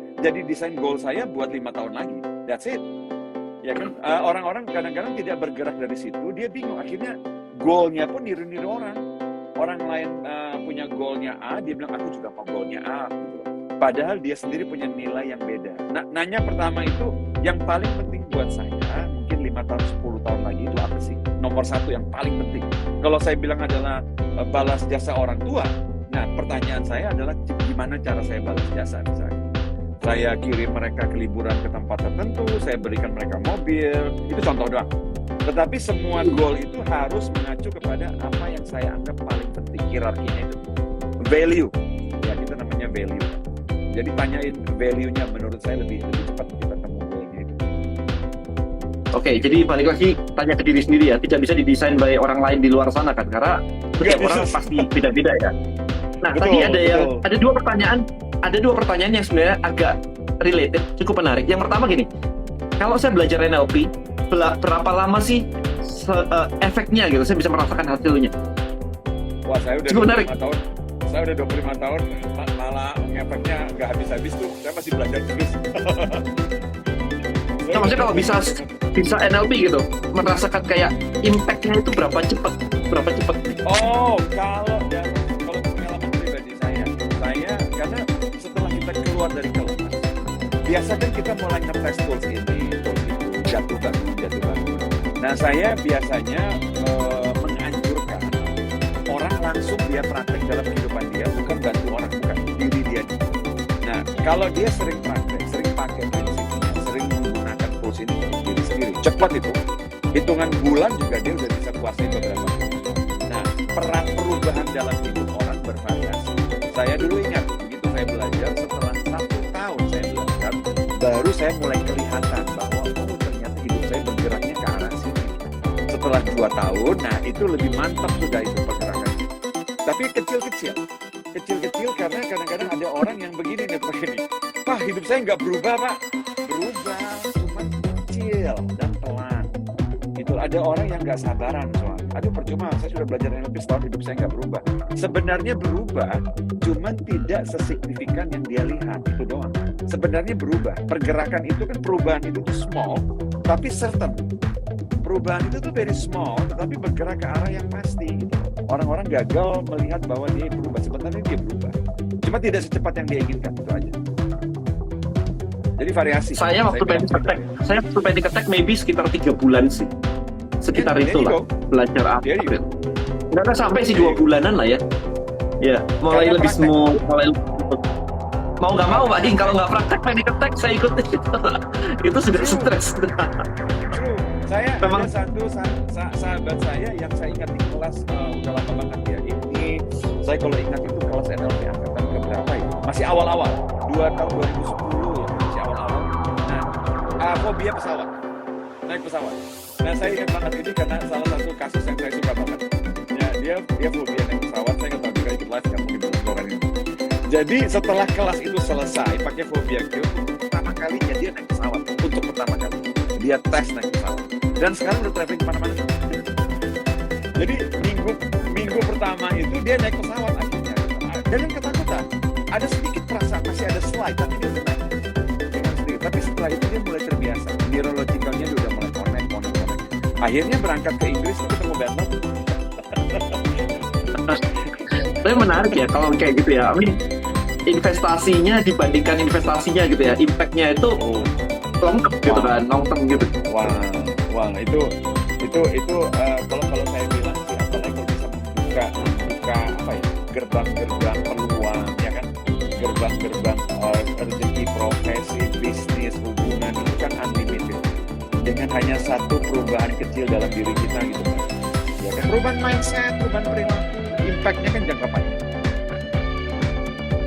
[SPEAKER 2] desain goal saya buat 5 tahun lagi. That's it. Ya kan, orang-orang kadang-kadang tidak bergerak dari situ, dia bingung. Akhirnya goalnya pun niru-niru orang. Orang lain punya goalnya A, dia bilang aku juga mau goalnya A. Gitu. Padahal dia sendiri punya nilai yang beda. Nah, nanya pertama itu, yang paling penting buat saya, mungkin 5 tahun, 10 tahun lagi itu apa sih? Nomor 1 yang paling penting. Kalau saya bilang adalah balas jasa orang tua, nah pertanyaan saya adalah gimana cara saya balas jasa misalnya. Saya kirim mereka ke liburan ke tempat tertentu, saya berikan mereka mobil, itu contoh doang. Tetapi semua goal itu harus mengacu kepada apa yang saya anggap paling penting, hierarkinya itu. Value, ya kita namanya value. Jadi tanyain value-nya, menurut saya lebih cepat kita temu goal-nya itu.
[SPEAKER 3] Oke, jadi balik lagi tanya ke diri sendiri ya, tidak bisa didesain oleh orang lain di luar sana kan, karena setiap orang pasti beda-beda ya. Nah, betul, tadi ada dua pertanyaan yang sebenarnya agak related, cukup menarik. Yang pertama gini, kalau saya belajar NLP, berapa lama sih efeknya gitu, saya bisa merasakan hasilnya?
[SPEAKER 2] Wah, saya udah
[SPEAKER 3] cukup
[SPEAKER 2] 25
[SPEAKER 3] menarik.
[SPEAKER 2] tahun. Saya udah 25 tahun, malah efeknya nggak habis-habis tuh. Saya masih belajar terus.
[SPEAKER 3] Nah, maksudnya kalau bisa NLP gitu, merasakan kayak impact-nya itu berapa cepat?
[SPEAKER 2] Oh, kalau pengalaman pribadi saya karena setelah kita keluar dari kelas, biasa kan kita mulai ngetes tools ini, jatuh bangun. Nah, saya biasanya menganjurkan orang langsung dia praktek dalam kehidupan dia, bukan bantu orang, bukan diri dia. Nah, kalau dia sering praktek, sering pakai prinsipnya, sering menggunakan tools ini untuk diri sendiri, cepat itu. Hitungan bulan juga dia udah bisa kuasai beberapa. Nah, peran perubahan dalam hidup orang bervariasi. Saya dulu ingat, begitu saya belajar, setelah 1 tahun saya belajar, baru saya mulai kelihatan bahwa ternyata hidup saya bergeraknya ke arah sini. Setelah 2 tahun, nah itu lebih mantap sudah itu pergerakan. Tapi kecil-kecil karena kadang-kadang ada orang yang begini nih, Pak, hidup saya nggak berubah, Pak. Berubah, cuma kecil dan pelan. Itu ada orang yang nggak sabaran soalnya. Aduh, percuma, saya sudah belajar NLP setahun, hidup saya nggak berubah. Sebenarnya berubah, cuma tidak sesignifikan yang dia lihat, itu doang. Sebenarnya berubah. Pergerakan itu kan, perubahan itu tuh small, tapi certain. Perubahan itu tuh very small, tetapi bergerak ke arah yang pasti. Gitu. Orang-orang gagal melihat bahwa dia berubah, sebenarnya dia berubah. Cuma tidak secepat yang dia inginkan, itu aja. Jadi variasi.
[SPEAKER 3] Saya waktu panic attack maybe sekitar 3 bulan sih. Sekitar
[SPEAKER 2] Yeah, there you
[SPEAKER 3] itulah
[SPEAKER 2] go.
[SPEAKER 3] belajar
[SPEAKER 2] There you
[SPEAKER 3] April. Nggak sampai sih
[SPEAKER 2] There
[SPEAKER 3] 2
[SPEAKER 2] you go.
[SPEAKER 3] bulanan lah ya. Ya, mulai
[SPEAKER 2] Karena
[SPEAKER 3] lebih
[SPEAKER 2] praktek.
[SPEAKER 3] smooth, mulai mau nggak mau Pak Ding, kalau nggak praktek panic attack saya ikut itu sudah stres.
[SPEAKER 2] True. Saya
[SPEAKER 3] Memang-
[SPEAKER 2] ada satu sahabat saya yang saya ingat di kelas udah lama banget ya. Ini saya kalau ingat itu kelas NLP angkatan keberapa itu? Masih awal-awal, 2010 ya, masih awal-awal. Nah, fobia pesawat, naik pesawat. Nah, saya ingat banget ini karena salah satu kasus yang saya suka banget. Ya, dia fobia naik pesawat. Saya nggak tahu juga ikut live kan mungkin belum orang ini. Jadi setelah kelas itu selesai, pakai fobia kill, pertama kalinya dia naik pesawat untuk pertama kali. Dia tes naik pesawat. Dan sekarang udah traveling kemana-mana. Jadi minggu pertama itu dia naik pesawat akhirnya. Dan yang ketakutan, ada sedikit perasaan masih ada slide, tapi dia udah naik. Dengan sedikit. Tapi setelah itu dia mulai terbiasa. Neurologicalnya dia udah mulai connect. Akhirnya berangkat ke Inggris, itu ketemu Batman.
[SPEAKER 3] Tapi menarik ya kalau kayak gitu ya. I mean, investasinya dibandingkan investasinya gitu ya, impact-nya itu long term gitu kan, long term gitu.
[SPEAKER 2] Wah, itu kalau saya bilang sih, apalagi kalau bisa membuka apa ya, gerbang-gerbang peluang, ya kan, gerbang-gerbang rezeki, profesi, bisnis, hubungan itu kan unlimited. Dengan hanya satu perubahan kecil dalam diri kita gitu kan, ya kan, perubahan mindset, perubahan perilaku, impact-nya kan jangka panjang.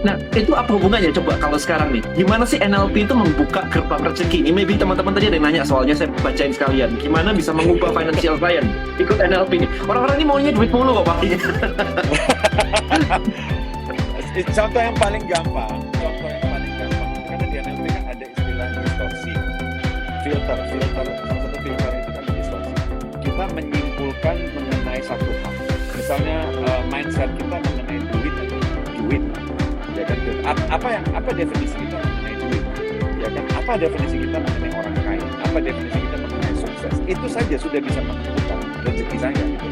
[SPEAKER 3] Nah, itu apa hubungannya coba kalau sekarang nih? Gimana sih NLP itu membuka gerbang rezeki? Ini maybe teman-teman tadi ada yang nanya, soalnya saya bacain sekalian. Gimana bisa mengubah financial client? Ikut NLP nih. Orang-orang ini maunya duit mulu kok Pak.
[SPEAKER 2] Contoh yang paling gampang, karena di NLP kan ada istilah distorsi, filter, salah satu filter itu kan distorsi. Kita menyimpulkan mengenai satu hal, misalnya mindset kita mengenai duit, ya kan? Apa definisi kita mengenai duit, ya kan? Apa definisi kita mengenai orang kaya, apa definisi kita mengenai sukses, itu saja sudah bisa menentukan rezeki saya gitu.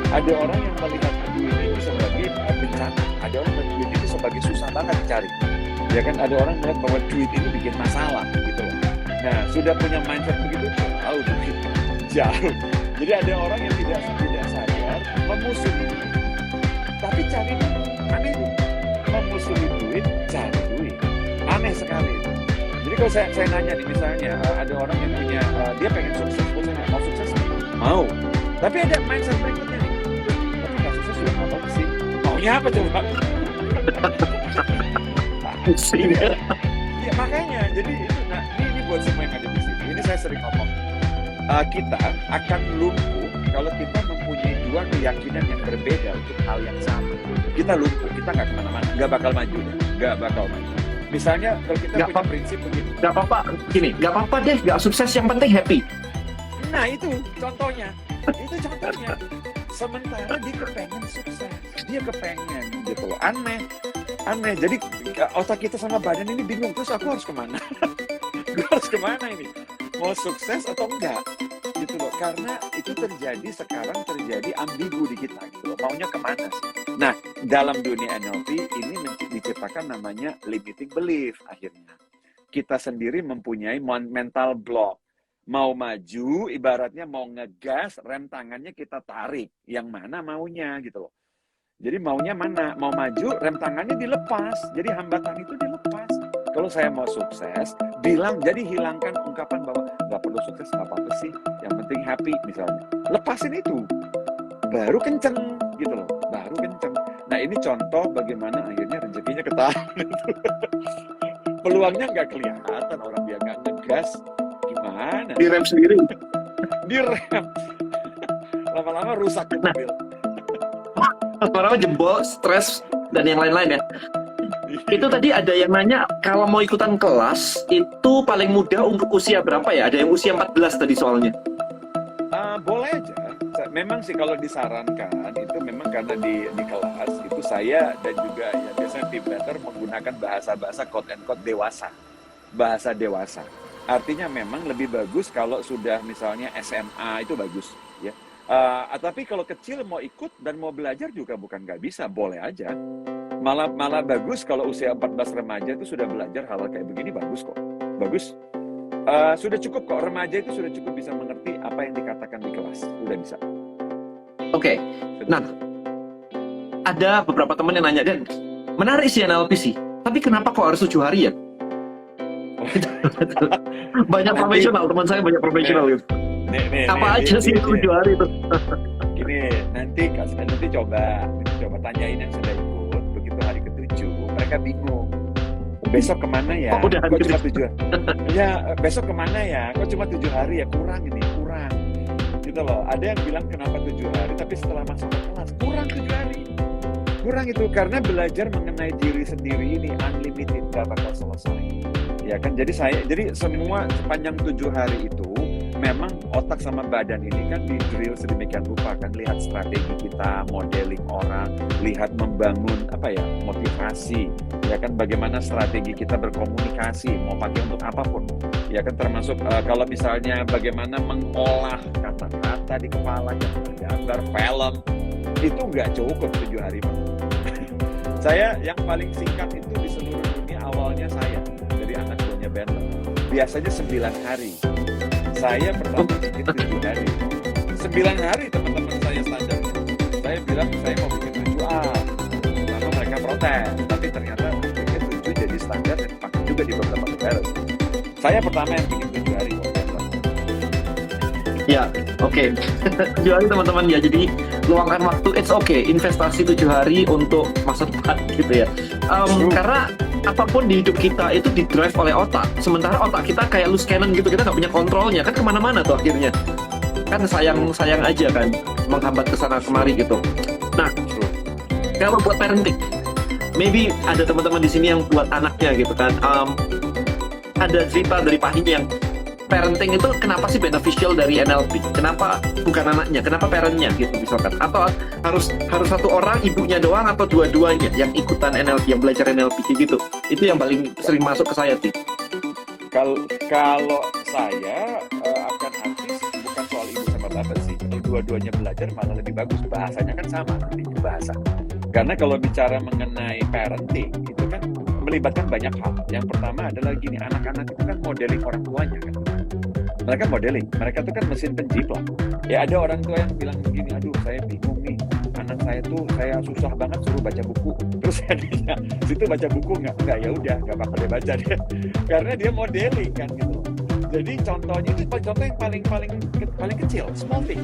[SPEAKER 2] Ada orang yang melihat duit itu sebagai bencana, ada orang melihat duit itu sebagai susah banget dicari, ya kan? Ada orang melihat bahwa duit itu bikin masalah gitu loh. Nah, sudah punya mindset begitu, jauh duit, jauh. Jadi ada orang yang tidak sadar memusuhi duit, tapi cari duit. Aneh itu, memusuhi duit, cari duit, aneh sekali itu. Jadi kalau saya nanya nih, misalnya ada orang yang punya, dia pengen sukses, misalnya mau sukses, mau, tapi ada mindset berikutnya nih, tapi nggak sukses juga nggak apa sih, maunya apa coba? Ya makanya, jadi itu, nah ini buat semua yang ada di sini. Ini saya sering ngomong, kita akan lumpuh kalau kita mempunyai dua keyakinan yang berbeda untuk hal yang sama. Kita lumpuh, kita nggak kemana-mana, nggak bakal maju deh, nggak bakal maju. Misalnya kalau kita punya prinsip begini,
[SPEAKER 3] Gak apa-apa, gini, gak apa-apa deh, gak sukses, yang penting happy.
[SPEAKER 2] nah itu contohnya. Sementara dia kepengen sukses, dia kepengen gitu loh, aneh. Jadi otak kita sama badan ini bingung, terus aku harus kemana? Gue harus kemana ini? Mau sukses atau enggak? Gitu loh, karena itu sekarang terjadi ambigu di kita gitu loh, maunya kemana sih? Nah, dalam dunia NLP ini diciptakan namanya limiting belief akhirnya. Kita sendiri mempunyai mental block. Mau maju, ibaratnya mau ngegas, rem tangannya kita tarik. Yang mana maunya gitu loh. Jadi maunya mana? Mau maju, rem tangannya dilepas. Jadi hambatan itu dilepas. Kalau saya mau sukses, jadi hilangkan ungkapan bahwa nggak perlu sukses, nggak apa-apa sih. Yang penting happy misalnya. Lepasin itu. Baru kenceng gitu loh. Baru kenceng. Nah ini contoh bagaimana akhirnya rezekinya ketahan. Peluangnya nggak kelihatan, orang dia nggak ngegas. Gimana?
[SPEAKER 3] Direm sendiri.
[SPEAKER 2] Direm. Lama-lama rusak mobil.
[SPEAKER 3] Lama-lama jebol, stres, dan yang lain-lain ya. Itu tadi ada yang nanya, kalau mau ikutan kelas, itu paling mudah untuk usia berapa ya? Ada yang usia 14 tadi soalnya.
[SPEAKER 2] Boleh aja. Memang sih kalau disarankan, itu memang karena di kelas, itu saya dan juga ya biasanya tim better menggunakan bahasa-bahasa quote and quote dewasa. Bahasa dewasa. Artinya memang lebih bagus kalau sudah misalnya SMA itu bagus. Ya. Tapi kalau kecil mau ikut dan mau belajar juga bukan nggak bisa, boleh aja. Malah bagus kalau usia 14 remaja itu sudah belajar hal kayak begini, bagus kok. bagus. Sudah cukup kok, remaja itu sudah cukup bisa mengerti apa yang dikatakan di kelas, sudah bisa.
[SPEAKER 3] Oke. Nah, ada beberapa teman yang nanya, Dan, menarik sih NLP sih, tapi kenapa kok harus 7 hari ya? Banyak profesional, teman saya banyak profesional gitu. Apa aja sih 7 hari itu?
[SPEAKER 2] Ini nanti coba tanyain yang sudah ikut, begitu hari ke-7, mereka bingung. Besok kemana ya?
[SPEAKER 3] Oh, udah
[SPEAKER 2] kok
[SPEAKER 3] gitu.
[SPEAKER 2] cuma 7 ya, besok kemana ya? Kok cuma 7 hari ya? Kurang. Gitu loh. Ada yang bilang kenapa 7 hari, tapi setelah masuk ke kelas, kurang 7 hari. Kurang itu, karena belajar mengenai diri sendiri ini unlimited, gak bakal selesai. Ya kan, jadi semua sepanjang 7 hari itu, memang otak sama badan ini kan di drill sedemikian rupa kan, lihat strategi kita, modeling orang, lihat membangun motivasi, ya kan, bagaimana strategi kita berkomunikasi, mau pakai untuk apapun, ya kan, termasuk kalau misalnya bagaimana mengolah kata-kata di kepala, gambar, film, itu nggak cukup 7 hari, Pak. Saya yang paling singkat itu di seluruh dunia awalnya saya dari anak buahnya Bentley, biasanya 9 hari. Saya pertama bikin 7 hari. 9 hari teman-teman saya standar. Saya bilang saya mau bikin 7A. Lalu mereka protes. Tapi ternyata bikin 7 jadi standar dan dipakai juga di beberapa negara. Saya pertama yang bikin 7 hari.
[SPEAKER 3] Ya, oke. 7 hari teman-teman ya. Jadi luangkan waktu, it's okay. Investasi 7 hari untuk masa depan gitu ya. Karena apapun di hidup kita itu di-drive oleh otak. Sementara otak kita kayak loose cannon gitu, kita nggak punya kontrolnya. Kan kemana-mana tuh akhirnya. Kan sayang aja kan, menghambat kesana kemari gitu. Nah, kalau buat parenting, maybe ada teman-teman di sini yang buat anaknya gitu kan. Ada cerita dari Pak Hini yang parenting itu kenapa sih beneficial dari NLP? Kenapa bukan anaknya? Kenapa parentnya gitu misalkan? Atau harus satu orang, ibunya doang atau dua-duanya yang ikutan NLP, yang belajar NLP gitu? Itu yang paling sering masuk ke saya sih.
[SPEAKER 2] Kalau saya akan artis bukan soal ibu sama bapak sih. Kalau dua-duanya belajar malah lebih bagus. Bahasanya kan sama nanti bahasa. Karena kalau bicara mengenai parenting itu kan melibatkan banyak hal. Yang pertama adalah gini, anak-anak itu kan modeling orang tuanya kan. Mereka modeling, mereka tuh kan mesin penjiplak. Ya ada orang tua yang bilang begini, aduh saya bingung nih, anak saya tuh saya susah banget suruh baca buku. Terus saya tanya, situ baca buku nggak? Ya udah, nggak bakal dia baca deh. Karena dia modeling kan gitu. Jadi contohnya itu contoh yang paling kecil, small thing.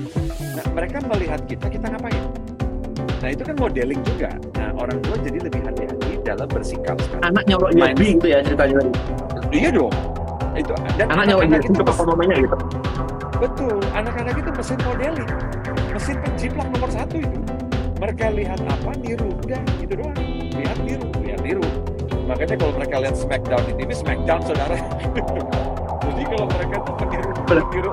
[SPEAKER 2] Nah mereka melihat kita ngapain? Nah itu kan modeling juga. Nah orang tua jadi lebih hati-hati dalam bersikap.
[SPEAKER 3] Anak nyolok USB itu ya ceritanya.
[SPEAKER 2] Iya dong. Itu dan
[SPEAKER 3] anak nyolok itu apa namanya gitu.
[SPEAKER 2] Betul, anak-anak itu mesin modeling, mesin penjiplak nomor 1 itu. Mereka lihat apa, niru, udah gitu doang. Lihat niru. Makanya kalau mereka lihat Smackdown di TV, Smackdown saudara. Jadi kalau mereka tuh meniru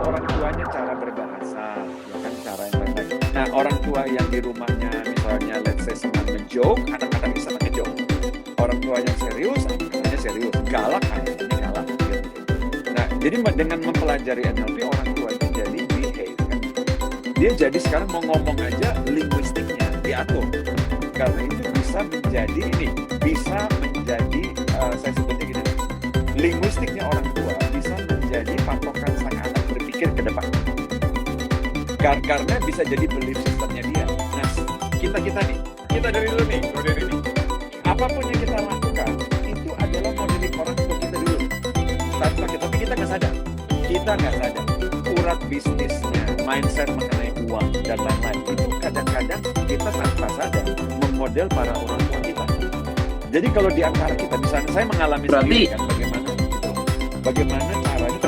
[SPEAKER 2] orang tuanya cara berbahasa, ya kan, cara yang baik. Nah orang tua yang di rumahnya misalnya let's say senang nge-joke, anak-anak bisa nge-joke. Orang tua yang serius, anak-anaknya serius. Galak, anak-anaknya galak. Gitu. Nah, jadi dengan mempelajari NLP, orang tua itu jadi behave kan. Dia jadi sekarang mau ngomong aja linguistiknya diatur. Karena itu bisa menjadi saya sebutnya gini, linguistiknya orang tua bisa menjadi patokan sang anak berpikir ke depan. Karena bisa jadi belief systemnya dia. Nah, kita dari dulu nih, apapun yang kita lakukan itu adalah modeling orang tua kita dulu. Tapi kita nggak sadar. Urat bisnisnya, mindset mengenai uang dan lain-lain itu kadang-kadang kita tanpa sadar memodel para orang tua kita. Jadi kalau di antara kita misalnya saya mengalami sendiri kan bagaimana caranya.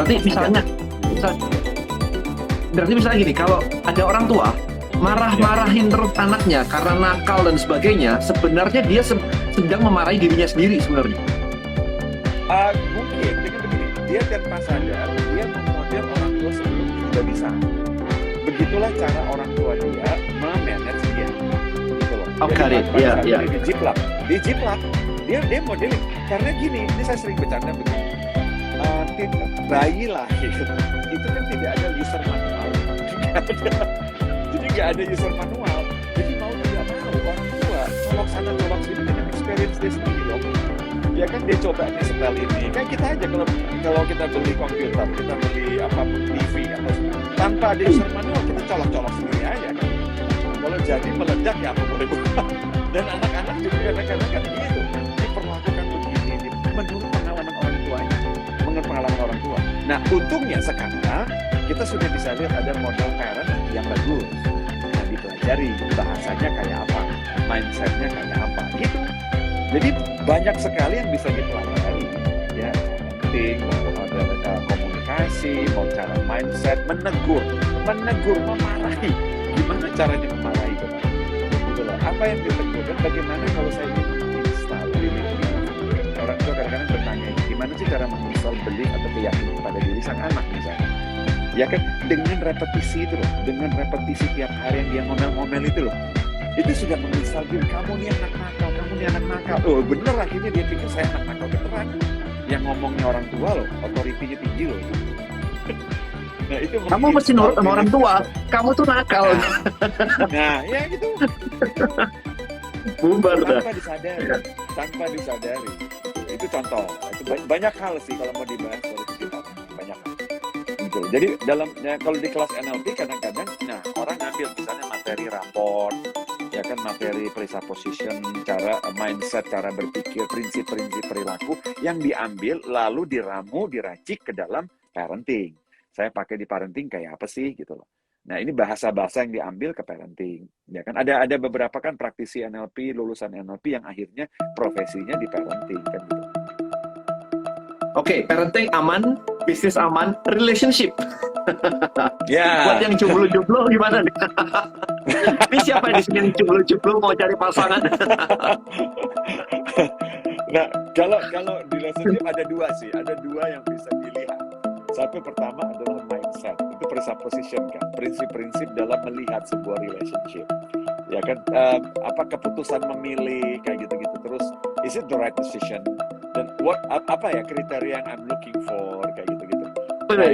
[SPEAKER 3] Berarti misalnya gini, kalau ada orang tua marahin terus anaknya karena nakal dan sebagainya, sebenarnya dia sedang memarahi dirinya sendiri sebenarnya.
[SPEAKER 2] Mungkin dengan begini, dia tanpa sadar dia memodel orang tua sebelum sudah bisa. Begitulah cara orang tua dia memanage dia. Gitu loh. Iya. Dijiplak. Dia modeling. Karena gini, ini saya sering bercanda begini. Bayi lahir itu kan tidak ada user manual. Jadi nggak ada user manual. Jadi mau tidak mau orang tua colok sana colok sini dengan experience dia sendiri loh. Ya kan dia coba nih setel ini. Kayak kita aja kalau kita beli komputer, kita beli apapun TV atau tanpa ada user manual kita colok-colok sendiri aja kan. Kalau jadi meledak ya apa boleh buat. Dan anak-anak juga kadang-kadang kan gitu. Diperlakukan begini, menurut pengalaman orang tuanya, menurut pengalaman orang tua. Nah, untungnya sekarang kita sudah bisa lihat ada model parent yang bagus. Nah, dipelajari bahasanya kayak apa, mindsetnya kayak apa, gitu. Jadi banyak sekali yang bisa dipelajari, ya. Penting, mau ada komunikasi, mau cara mindset, menegur, memarahi. Gimana caranya memarahi itu? Gitu loh. Apa yang ditegur dan bagaimana kalau saya install orang tua kadang-kadang bertanya, gimana sih cara menginstal belief atau keyakinan pada diri sang anak misalnya? Ya kan, dengan repetisi itu loh, dengan repetisi tiap hari yang dia ngomel-ngomel itu loh, itu sudah menginstal diri, kamu nih anak nakal, kamu nih anak nakal. Oh bener, akhirnya dia pikir saya anak nakal beneran. Yang ngomongnya orang tua loh, otoritinya tinggi loh. Nah, itu
[SPEAKER 3] Kamu mesti nurut sama orang tua, kamu tuh nakal.
[SPEAKER 2] Nah, ya gitu.
[SPEAKER 3] Bubar dah.
[SPEAKER 2] Tanpa disadari. Itu contoh. Itu banyak hal sih kalau mau dibahas dari sisi banyak hal. Gitu. Jadi kalau di kelas NLP kadang-kadang, nah orang ngambil misalnya materi raport, ya kan materi presupposition, cara mindset, cara berpikir, prinsip-prinsip perilaku yang diambil lalu diramu, diracik ke dalam parenting. Saya pakai di parenting kayak apa sih gitu loh. Nah, ini bahasa-bahasa yang diambil ke parenting. Ya kan ada beberapa kan praktisi NLP, lulusan NLP yang akhirnya profesinya di parenting kan gitu.
[SPEAKER 3] Oke, parenting aman, bisnis aman, relationship.
[SPEAKER 2] Ya.
[SPEAKER 3] Buat yang jomblo-jomblo gimana nih? Ini siapa di sini yang jomblo-jomblo mau cari pasangan?
[SPEAKER 2] Nah, kalau di relationship ada dua yang bisa dilihat. Satu pertama adalah mindset, itu presupposition kan, prinsip-prinsip dalam melihat sebuah relationship, ya kan, keputusan memilih kayak gitu-gitu. Terus, is it the right decision? Dan apa ya kriteria yang I'm looking for kayak gitu-gitu. Nah,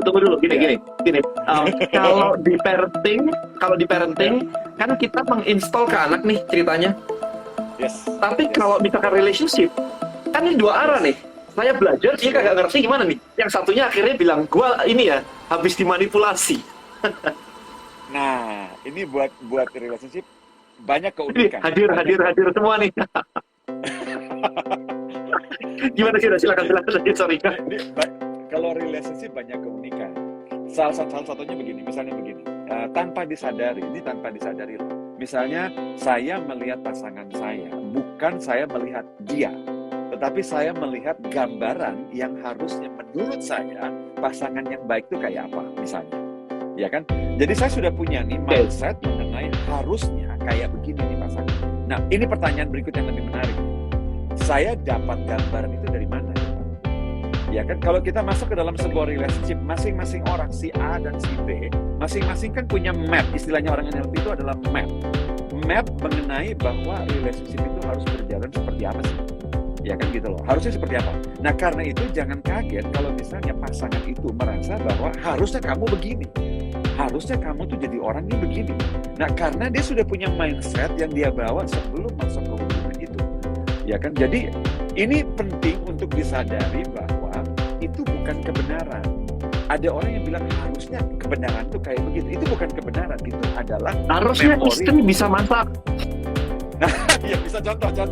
[SPEAKER 3] Tunggu dulu. Gini. Kalau di parenting kan kita menginstal ke anak nih ceritanya.
[SPEAKER 2] Yes.
[SPEAKER 3] Tapi kalau misalkan relationship, kan ini dua arah nih. Saya belajar, dia kagak ngerti gimana nih. Yang satunya akhirnya bilang, gua ini ya, habis dimanipulasi.
[SPEAKER 2] Nah, ini buat relationship banyak keunikan.
[SPEAKER 3] Hadir semua nih. Gimana sih? Silakan. Sorry.
[SPEAKER 2] Kalau relationship banyak keunikan. Salah satunya misalnya begini. Tanpa disadari loh. Misalnya, saya melihat pasangan saya, bukan saya melihat dia. Tetapi saya melihat gambaran yang harusnya menurut saya pasangan yang baik itu kayak apa misalnya, ya kan? Jadi saya sudah punya nih mindset mengenai harusnya kayak begini nih pasangan. Nah, ini pertanyaan berikut yang lebih menarik. Saya dapat gambaran itu dari mana? Ya kan? Kalau kita masuk ke dalam sebuah relationship, masing-masing orang si A dan si B, masing-masing kan punya map. Istilahnya orang NLP itu adalah map mengenai bahwa relationship itu harus berjalan seperti apa sih? Ya kan gitu loh, harusnya seperti apa. Nah, karena itu jangan kaget kalau misalnya pasangan itu merasa bahwa harusnya kamu begini, harusnya kamu tuh jadi orang ini begini. Nah, karena dia sudah punya mindset yang dia bawa sebelum masuk ke hubungan itu. Ya kan, jadi ini penting untuk disadari bahwa itu bukan kebenaran. Ada orang yang bilang harusnya kebenaran tuh kayak begitu. Itu bukan kebenaran, itu adalah
[SPEAKER 3] harusnya
[SPEAKER 2] memori.
[SPEAKER 3] Istri bisa masak.
[SPEAKER 2] Nah, ya bisa contoh kan.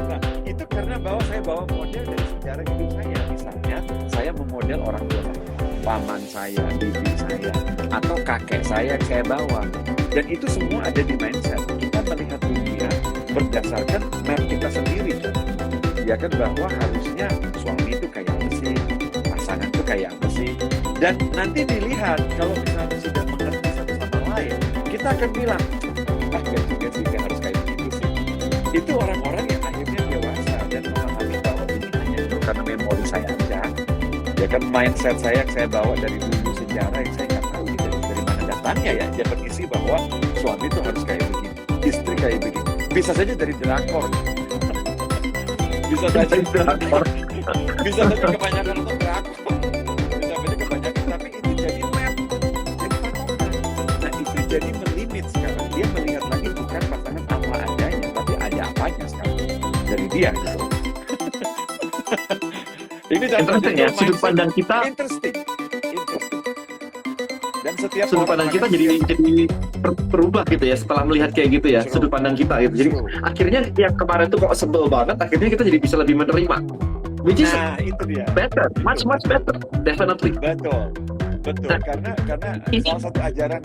[SPEAKER 2] Nah, itu karena saya bawa model dari sejarah hidup saya. Misalnya, saya memodel orang tua saya, paman saya, bibi saya, atau kakek saya yang saya bawa. Dan itu semua ada di mindset. Kita melihat dunia berdasarkan map kita sendiri. Ya kan, bahwa harusnya suami itu kayak apa sih, pasangan itu kayak apa sih. Dan nanti dilihat, kalau misalnya sudah mengerti satu sama lain, kita akan bilang, gak juga sih, gak harus kayak begitu sih. Itu orang-orang yang akhirnya dewasa dan memahami bahwa ini hanya karena memori saya aja. Ya kan, mindset saya yang saya bawa dari dulu sejarah yang saya nggak tahu dari mana datangnya ya. Dia berisi bahwa suami itu harus kayak begini, istri kayak begini. Bisa saja dari drakor. Bisa saja kebanyakan nonton drakor. Bisa saja kebanyakan, tapi itu jadi map, jadi patokan. Nah, itu jadi melimit sekarang. Dia melihat lagi bukan pasangan apa adanya, tapi ada apanya sekarang. Dari dia gitu. Ini
[SPEAKER 3] Interesting ya, sudut pandang kita,
[SPEAKER 2] interesting. Dan setiap
[SPEAKER 3] sudut pandang kita jadi berubah gitu ya setelah melihat kayak gitu ya,
[SPEAKER 2] True.
[SPEAKER 3] sudut pandang kita gitu. Jadi
[SPEAKER 2] True.
[SPEAKER 3] akhirnya yang kemarin tuh kok sebel banget, akhirnya kita jadi bisa lebih menerima. Which is
[SPEAKER 2] Nah, itu dia.
[SPEAKER 3] better, much better, definitely.
[SPEAKER 2] Betul.
[SPEAKER 3] Nah,
[SPEAKER 2] Karena
[SPEAKER 3] ini-
[SPEAKER 2] salah satu ajaran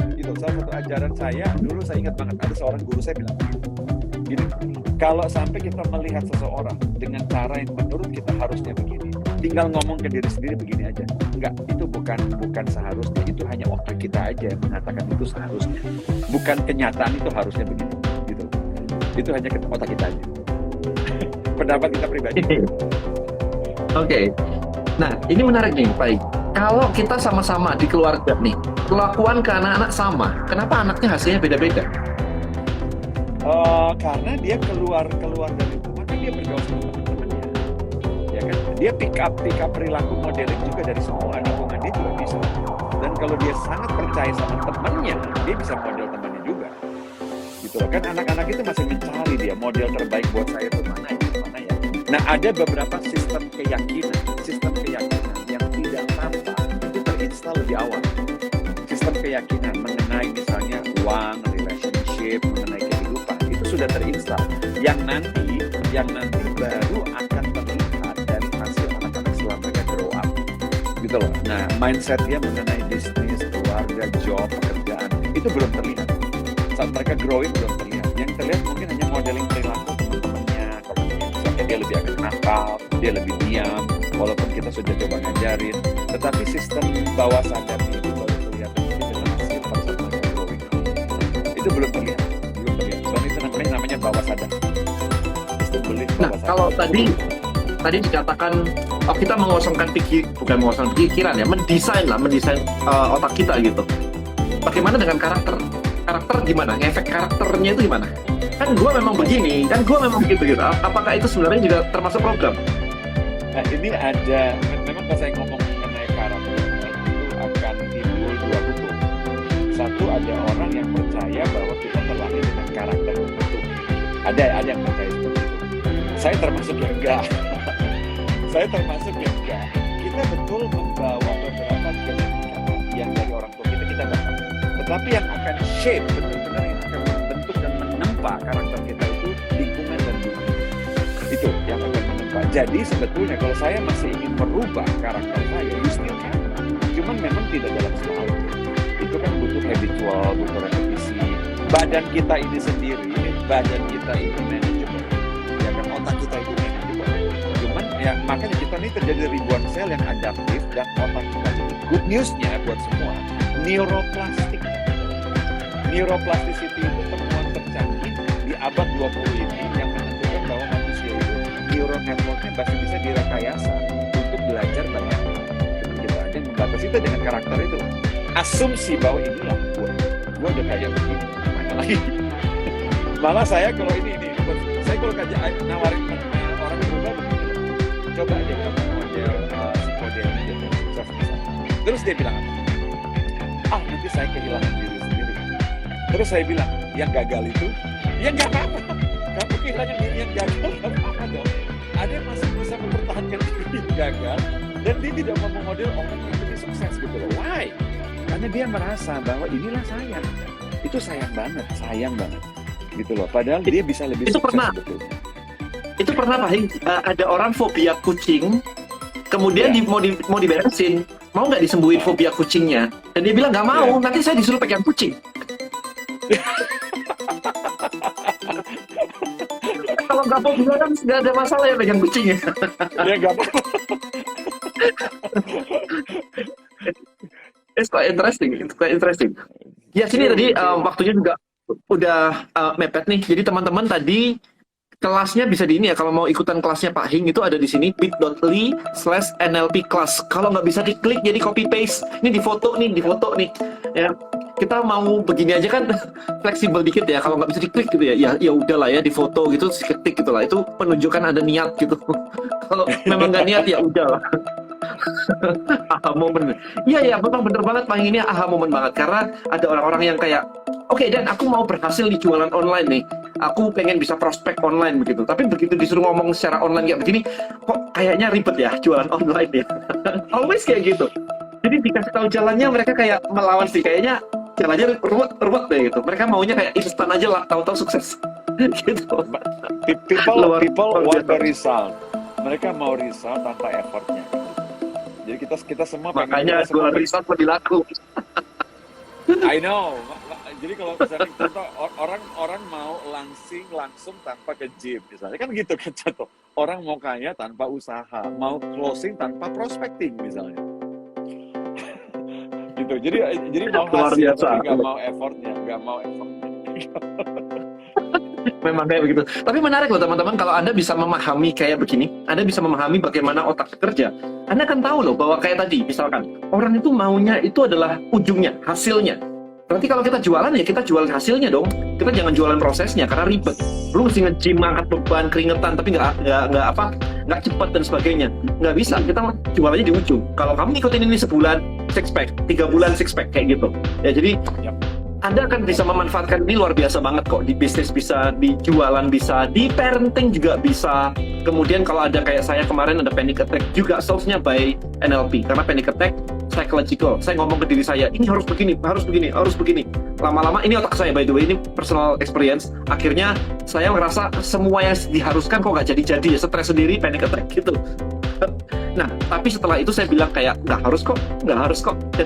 [SPEAKER 2] saya dulu, saya ingat banget ada seorang guru saya bilang gini, kalau sampai kita melihat seseorang dengan cara yang menurut kita harusnya begini, tinggal ngomong ke diri sendiri begini aja. Enggak, itu bukan seharusnya, itu hanya otak kita aja yang mengatakan itu seharusnya. Bukan kenyataan itu harusnya begitu, gitu. Itu hanya otak kita aja. Pendapat kita pribadi.
[SPEAKER 3] Oke. Nah, ini menarik nih, Pak. Kalau kita sama-sama di keluarga nih, kelakuan ke anak-anak sama, kenapa anaknya hasilnya beda-beda?
[SPEAKER 2] Karena dia keluar dari rumah kan dia bergaul sama teman-temannya, ya kan? Dia pick up perilaku modeling juga dari semua lingkungan dia juga bisa. Dan kalau dia sangat percaya sama temannya, dia bisa model temannya juga. Gitu loh kan, anak-anak itu masih mencari dia model terbaik buat saya itu mana ya. Nah, ada beberapa sistem keyakinan yang tidak tampak itu terinstal lebih awal. Sistem keyakinan mengenai misalnya uang, relationship, mengenai kehidupan itu sudah terinstal. Yang nanti baru akan terlihat dari hasil anak-anak setelah mereka grow up. Gitu loh. Nah, mindset dia mengenai bisnis, keluarga, job, pekerjaan itu belum terlihat. Saat mereka growing belum terlihat. Yang terlihat mungkin hanya modeling perilaku teman-temannya. Kalau misalnya dia lebih agak nakal, dia lebih diam, walaupun kita sudah coba ngajarin. Tetapi sistem bawah sadarnya itu baru terlihat dengan hasil pada saat mereka growing up. Itu belum terlihat. Soalnya itu namanya bawah sadar. Sistem belief
[SPEAKER 3] Nah,
[SPEAKER 2] bawah sadar.
[SPEAKER 3] kalau tadi dikatakan kita mengosongkan bukan mengosongkan pikiran ya, mendesain otak kita gitu. Bagaimana dengan karakter? Karakter gimana? Efek karakternya itu gimana? Kan gue memang begini, kan gue memang begitu gitu. Apakah itu sebenarnya juga termasuk program?
[SPEAKER 2] Nah, ini ada, memang kalau saya ngomong mengenai karakter, itu akan timbul dua kutub. Satu, ada orang yang percaya bahwa kita terlahir dengan karakter tertentu. Ada yang percaya seperti itu. Saya termasuk yang enggak. Kita betul membawa beberapa genetika yang dari orang tua kita dapat. Tetapi yang akan shape, benar-benar yang akan membentuk dan menempa karakter kita itu lingkungan dan dunia. Itu yang akan menempa. Jadi sebetulnya kalau saya masih ingin merubah karakter saya, you still can. Cuman memang tidak dalam semua. Itu kan butuh habitual, butuh repetisi. Badan kita ini sendiri, badan kita ini manageable. Ya kan, otak kita itu manageable. Cuman ya makanya kita ini terjadi ribuan sel yang adaptif dan otak kita ini. Good news-nya buat semua, neuroplasticity itu temuan tercanggih di abad 20 ini yang menentukan bahwa manusia itu neuron network-nya masih bisa direkayasa untuk belajar banyak hal. Cuman kita aja membatasi itu dengan karakter itu. Asumsi bahwa inilah gue udah kayak begini, mana lagi? Malah saya kalau saya kalau nawarin orang berubah begini, coba aja kamu model psikodelik aja, sukses bisa. Terus dia bilang, nanti saya kehilangan diri sendiri. Terus saya bilang, yang gagal itu, ya nggak apa-apa. Kamu kehilangan diri yang gagal, nggak apa-apa dong. Ada yang masih bisa mempertahankan diri yang gagal, dan dia tidak mau memodel orang yang lebih sukses gitu loh. Why? Karena dia merasa bahwa inilah saya. Itu sayang banget. Gitu loh. Padahal dia bisa lebih
[SPEAKER 3] Itu
[SPEAKER 2] sukses
[SPEAKER 3] pernah.
[SPEAKER 2] sebetulnya.
[SPEAKER 3] Itu pernah Pak Hing, ada orang fobia kucing, kemudian
[SPEAKER 2] Ya.
[SPEAKER 3] mau diberesin, mau nggak disembuhin fobia kucingnya? Dan dia bilang nggak mau, nanti saya disuruh pegang kucing. Kalau nggak fobia kan nggak ada masalah ya pegang kucingnya.
[SPEAKER 2] Dia nggak apa-apa.
[SPEAKER 3] It's quite interesting. Ya sini tadi waktunya juga udah mepet nih. Jadi teman-teman tadi kelasnya bisa di ini ya. Kalau mau ikutan kelasnya Pak Hing itu ada di sini bit.ly/NLP class. Kalau nggak bisa diklik jadi copy paste. Ini di foto nih. Ya kita mau begini aja kan fleksibel dikit ya. Kalau nggak bisa diklik gitu ya udahlah ya di foto gitu ketik gitu lah. Itu menunjukkan ada niat gitu. Kalau memang nggak niat ya udahlah. Aha momen. Iya memang bener banget Pak Hing, ini aha momen banget karena ada orang-orang yang kayak oke, dan aku mau berhasil di jualan online nih. aku pengen bisa prospek online begitu. Tapi begitu disuruh ngomong secara online kayak begini, kok kayaknya ribet ya jualan online ya. Always kayak gitu. Jadi dikasih tahu jalannya mereka kayak melawan sih, kayaknya jalannya ruwet deh gitu. Mereka maunya kayak instan aja lah, tahu-tahu sukses. Gitu.
[SPEAKER 2] People want
[SPEAKER 3] biasa.
[SPEAKER 2] the result. Mereka mau result tanpa effortnya. Jadi kita semua pengen,
[SPEAKER 3] Makanya
[SPEAKER 2] kita semua
[SPEAKER 3] jualan riset lebih laku.
[SPEAKER 2] I know. Jadi kalau misalnya contoh orang mau langsung tanpa ke gym misalnya kan gitu kan contoh. Orang mau kaya tanpa usaha, mau closing tanpa prospecting misalnya. Gitu. Jadi mau
[SPEAKER 3] Luar
[SPEAKER 2] hasil
[SPEAKER 3] biasa.
[SPEAKER 2] tapi nggak mau effortnya.
[SPEAKER 3] Memang kayak begitu. Tapi menarik loh teman-teman, kalau Anda bisa memahami kayak begini, Anda bisa memahami bagaimana otak bekerja, Anda akan tahu loh bahwa kayak tadi, misalkan, orang itu maunya itu adalah ujungnya, hasilnya. Berarti kalau kita jualan ya kita jual hasilnya dong. Kita jangan jualan prosesnya karena ribet. Lu mesti nge-gym, angkat beban, keringetan, tapi nggak cepat dan sebagainya. Nggak bisa. Kita jual aja di ujung. Kalau kamu ngikutin ini sebulan six pack, 3 bulan six pack kayak gitu. Ya jadi Anda akan bisa memanfaatkan ini luar biasa banget kok. Di bisnis bisa, di jualan bisa, di parenting juga bisa. Kemudian kalau ada kayak saya kemarin ada panic attack juga solve-nya by NLP. Karena panic attack psychological. Saya ngomong ke diri saya, ini harus begini. Lama-lama ini otak saya by the way, ini personal experience. Akhirnya saya merasa semua yang diharuskan kok nggak jadi-jadi ya, stres sendiri, panic attack gitu. Nah, tapi setelah itu saya bilang kayak nggak harus kok, dan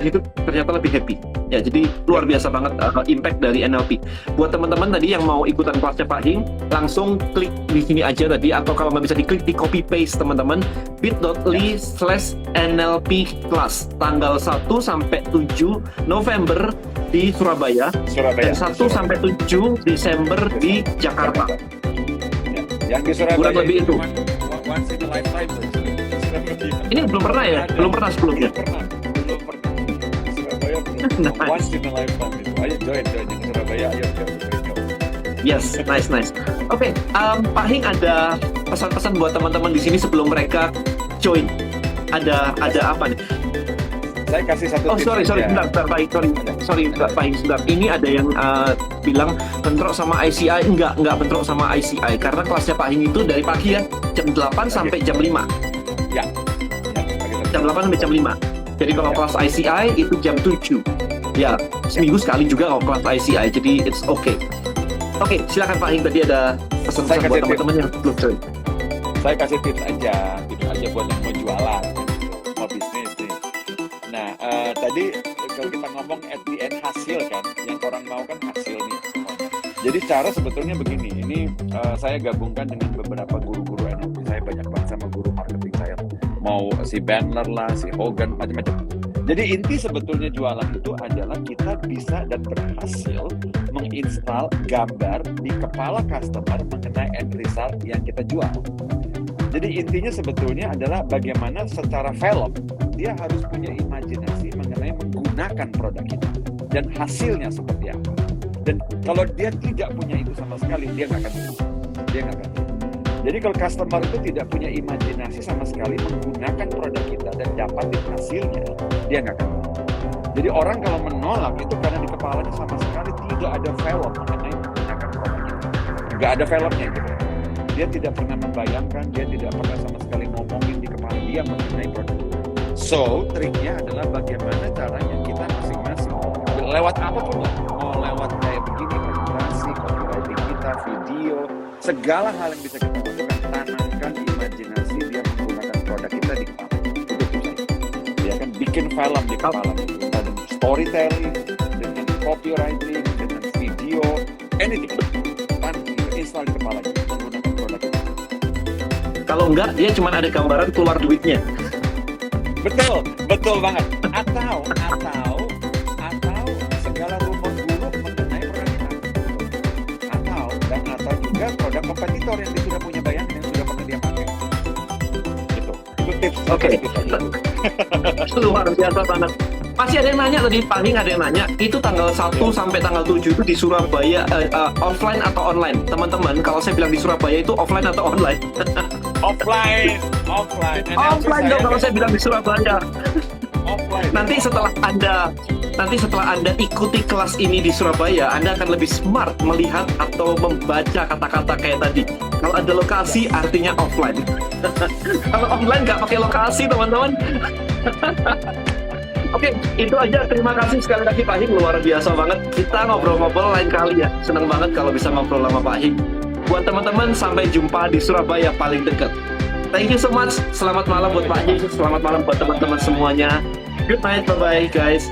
[SPEAKER 3] itu ternyata lebih happy. Ya, jadi luar biasa banget impact dari NLP. Buat teman-teman tadi yang mau ikutan kelasnya Pak Hing, langsung klik di sini aja tadi, atau kalau nggak bisa diklik di copy paste teman-teman, bit.ly/NLP class tanggal 1 sampai 7 November di Surabaya. Dan 1 sampai 7 Desember di Jakarta.
[SPEAKER 2] Yang di Surabaya
[SPEAKER 3] Kurang lebih itu.
[SPEAKER 2] Once in a lifetime.
[SPEAKER 3] Ini belum pernah ya? Belum pernah sebelumnya?
[SPEAKER 2] Belum pernah. Surabaya belum.
[SPEAKER 3] Nice.
[SPEAKER 2] Once in a lifetime itu. Ayo join yang Surabaya, ayo.
[SPEAKER 3] Yes, nice. Oke, Pak Hing ada pesan-pesan buat teman-teman di sini sebelum mereka join. Ada apa nih?
[SPEAKER 2] Saya kasih satu
[SPEAKER 3] Oh
[SPEAKER 2] tips
[SPEAKER 3] sorry,
[SPEAKER 2] aja.
[SPEAKER 3] bentar, Pak Hing, sorry, Pak Hing, sebentar. Ini ada yang bilang bentrok sama ICI, enggak bentrok sama ICI, karena kelasnya Pak Hing itu dari pagi ya, jam 8 sampai jam 5.
[SPEAKER 2] Ya.
[SPEAKER 3] Jam 8 sampai jam 5. Jadi kalau kelas ICI itu jam 7. Ya, seminggu sekali juga kalau kelas ICI, jadi it's okay. Oke, silakan Pak Hing, tadi ada pesan-pesan
[SPEAKER 2] Saya
[SPEAKER 3] buat
[SPEAKER 2] kasih
[SPEAKER 3] teman-teman yang belum join.
[SPEAKER 2] Saya kasih tips aja buat yang mau jualan, mau bisnis nih. Nah, tadi kalau kita ngomong at the end hasil kan, yang orang mau kan hasil nih. Jadi cara sebetulnya begini, ini saya gabungkan dengan beberapa guru-guru NLP. Saya banyak banget sama guru marketing saya. Mau si Bandler lah, si Hogan, macam-macam. Jadi inti sebetulnya jualan itu adalah kita bisa dan berhasil menginstal gambar di kepala customer mengenai end result yang kita jual. Jadi intinya sebetulnya adalah bagaimana secara film dia harus punya imajinasi mengenai menggunakan produk kita dan hasilnya seperti apa. Dan kalau dia tidak punya itu sama sekali, dia nggak akan beli. Jadi kalau customer itu tidak punya imajinasi sama sekali menggunakan produk kita dan dapatin hasilnya, dia nggak akan beli. Jadi orang kalau menolak itu karena di kepalanya sama sekali tidak ada film mengenai menggunakan produk kita. Nggak ada filmnya gitu. Dia tidak pernah membayangkan, dia tidak pernah sama sekali ngomongin di kepala dia mengenai produk. So, triknya adalah bagaimana caranya kita masing-masing lewat apapun lah, mau lewat kayak begini presentasi, copywriting kita, video, segala hal yang bisa kita lakukan, tanamkan imajinasi dia menggunakan produk kita di kepala. Itu saya. Dia akan bikin film di kepala, dengan storytelling, dengan copywriting, dengan video, anything, install di kepalanya menggunakan produk kita.
[SPEAKER 3] Kalau enggak, dia cuma ada gambaran keluar duitnya.
[SPEAKER 2] Betul banget. Atau segala rumor buruk mengenai produk kita. Atau juga produk kompetitor yang dia sudah punya bayangan yang sudah pernah dia pakai. Gitu. Itu tips.
[SPEAKER 3] Oke. Luar biasa banget. Masih ada yang nanya tadi, Pak Hing ada yang nanya, itu tanggal 1 sampai tanggal 7 itu di Surabaya offline atau online? Teman-teman, kalau saya bilang di Surabaya itu offline atau online?
[SPEAKER 2] Offline.
[SPEAKER 3] Offline dong kalau saya bilang di Surabaya.
[SPEAKER 2] Offline.
[SPEAKER 3] Nanti setelah Anda nanti setelah Anda ikuti kelas ini di Surabaya, Anda akan lebih smart melihat atau membaca kata-kata kayak tadi. Kalau ada lokasi, artinya offline. Kalau online nggak pakai lokasi, teman-teman. Oke, itu aja. Terima kasih sekali lagi Pak Hing, luar biasa banget. Kita ngobrol-ngobrol lain kali ya. Senang banget kalau bisa ngobrol sama Pak Hing. Buat teman-teman, sampai jumpa di Surabaya paling dekat. Thank you so much. Selamat malam buat Pak Hing. Selamat malam buat teman-teman semuanya. Good night, bye-bye guys.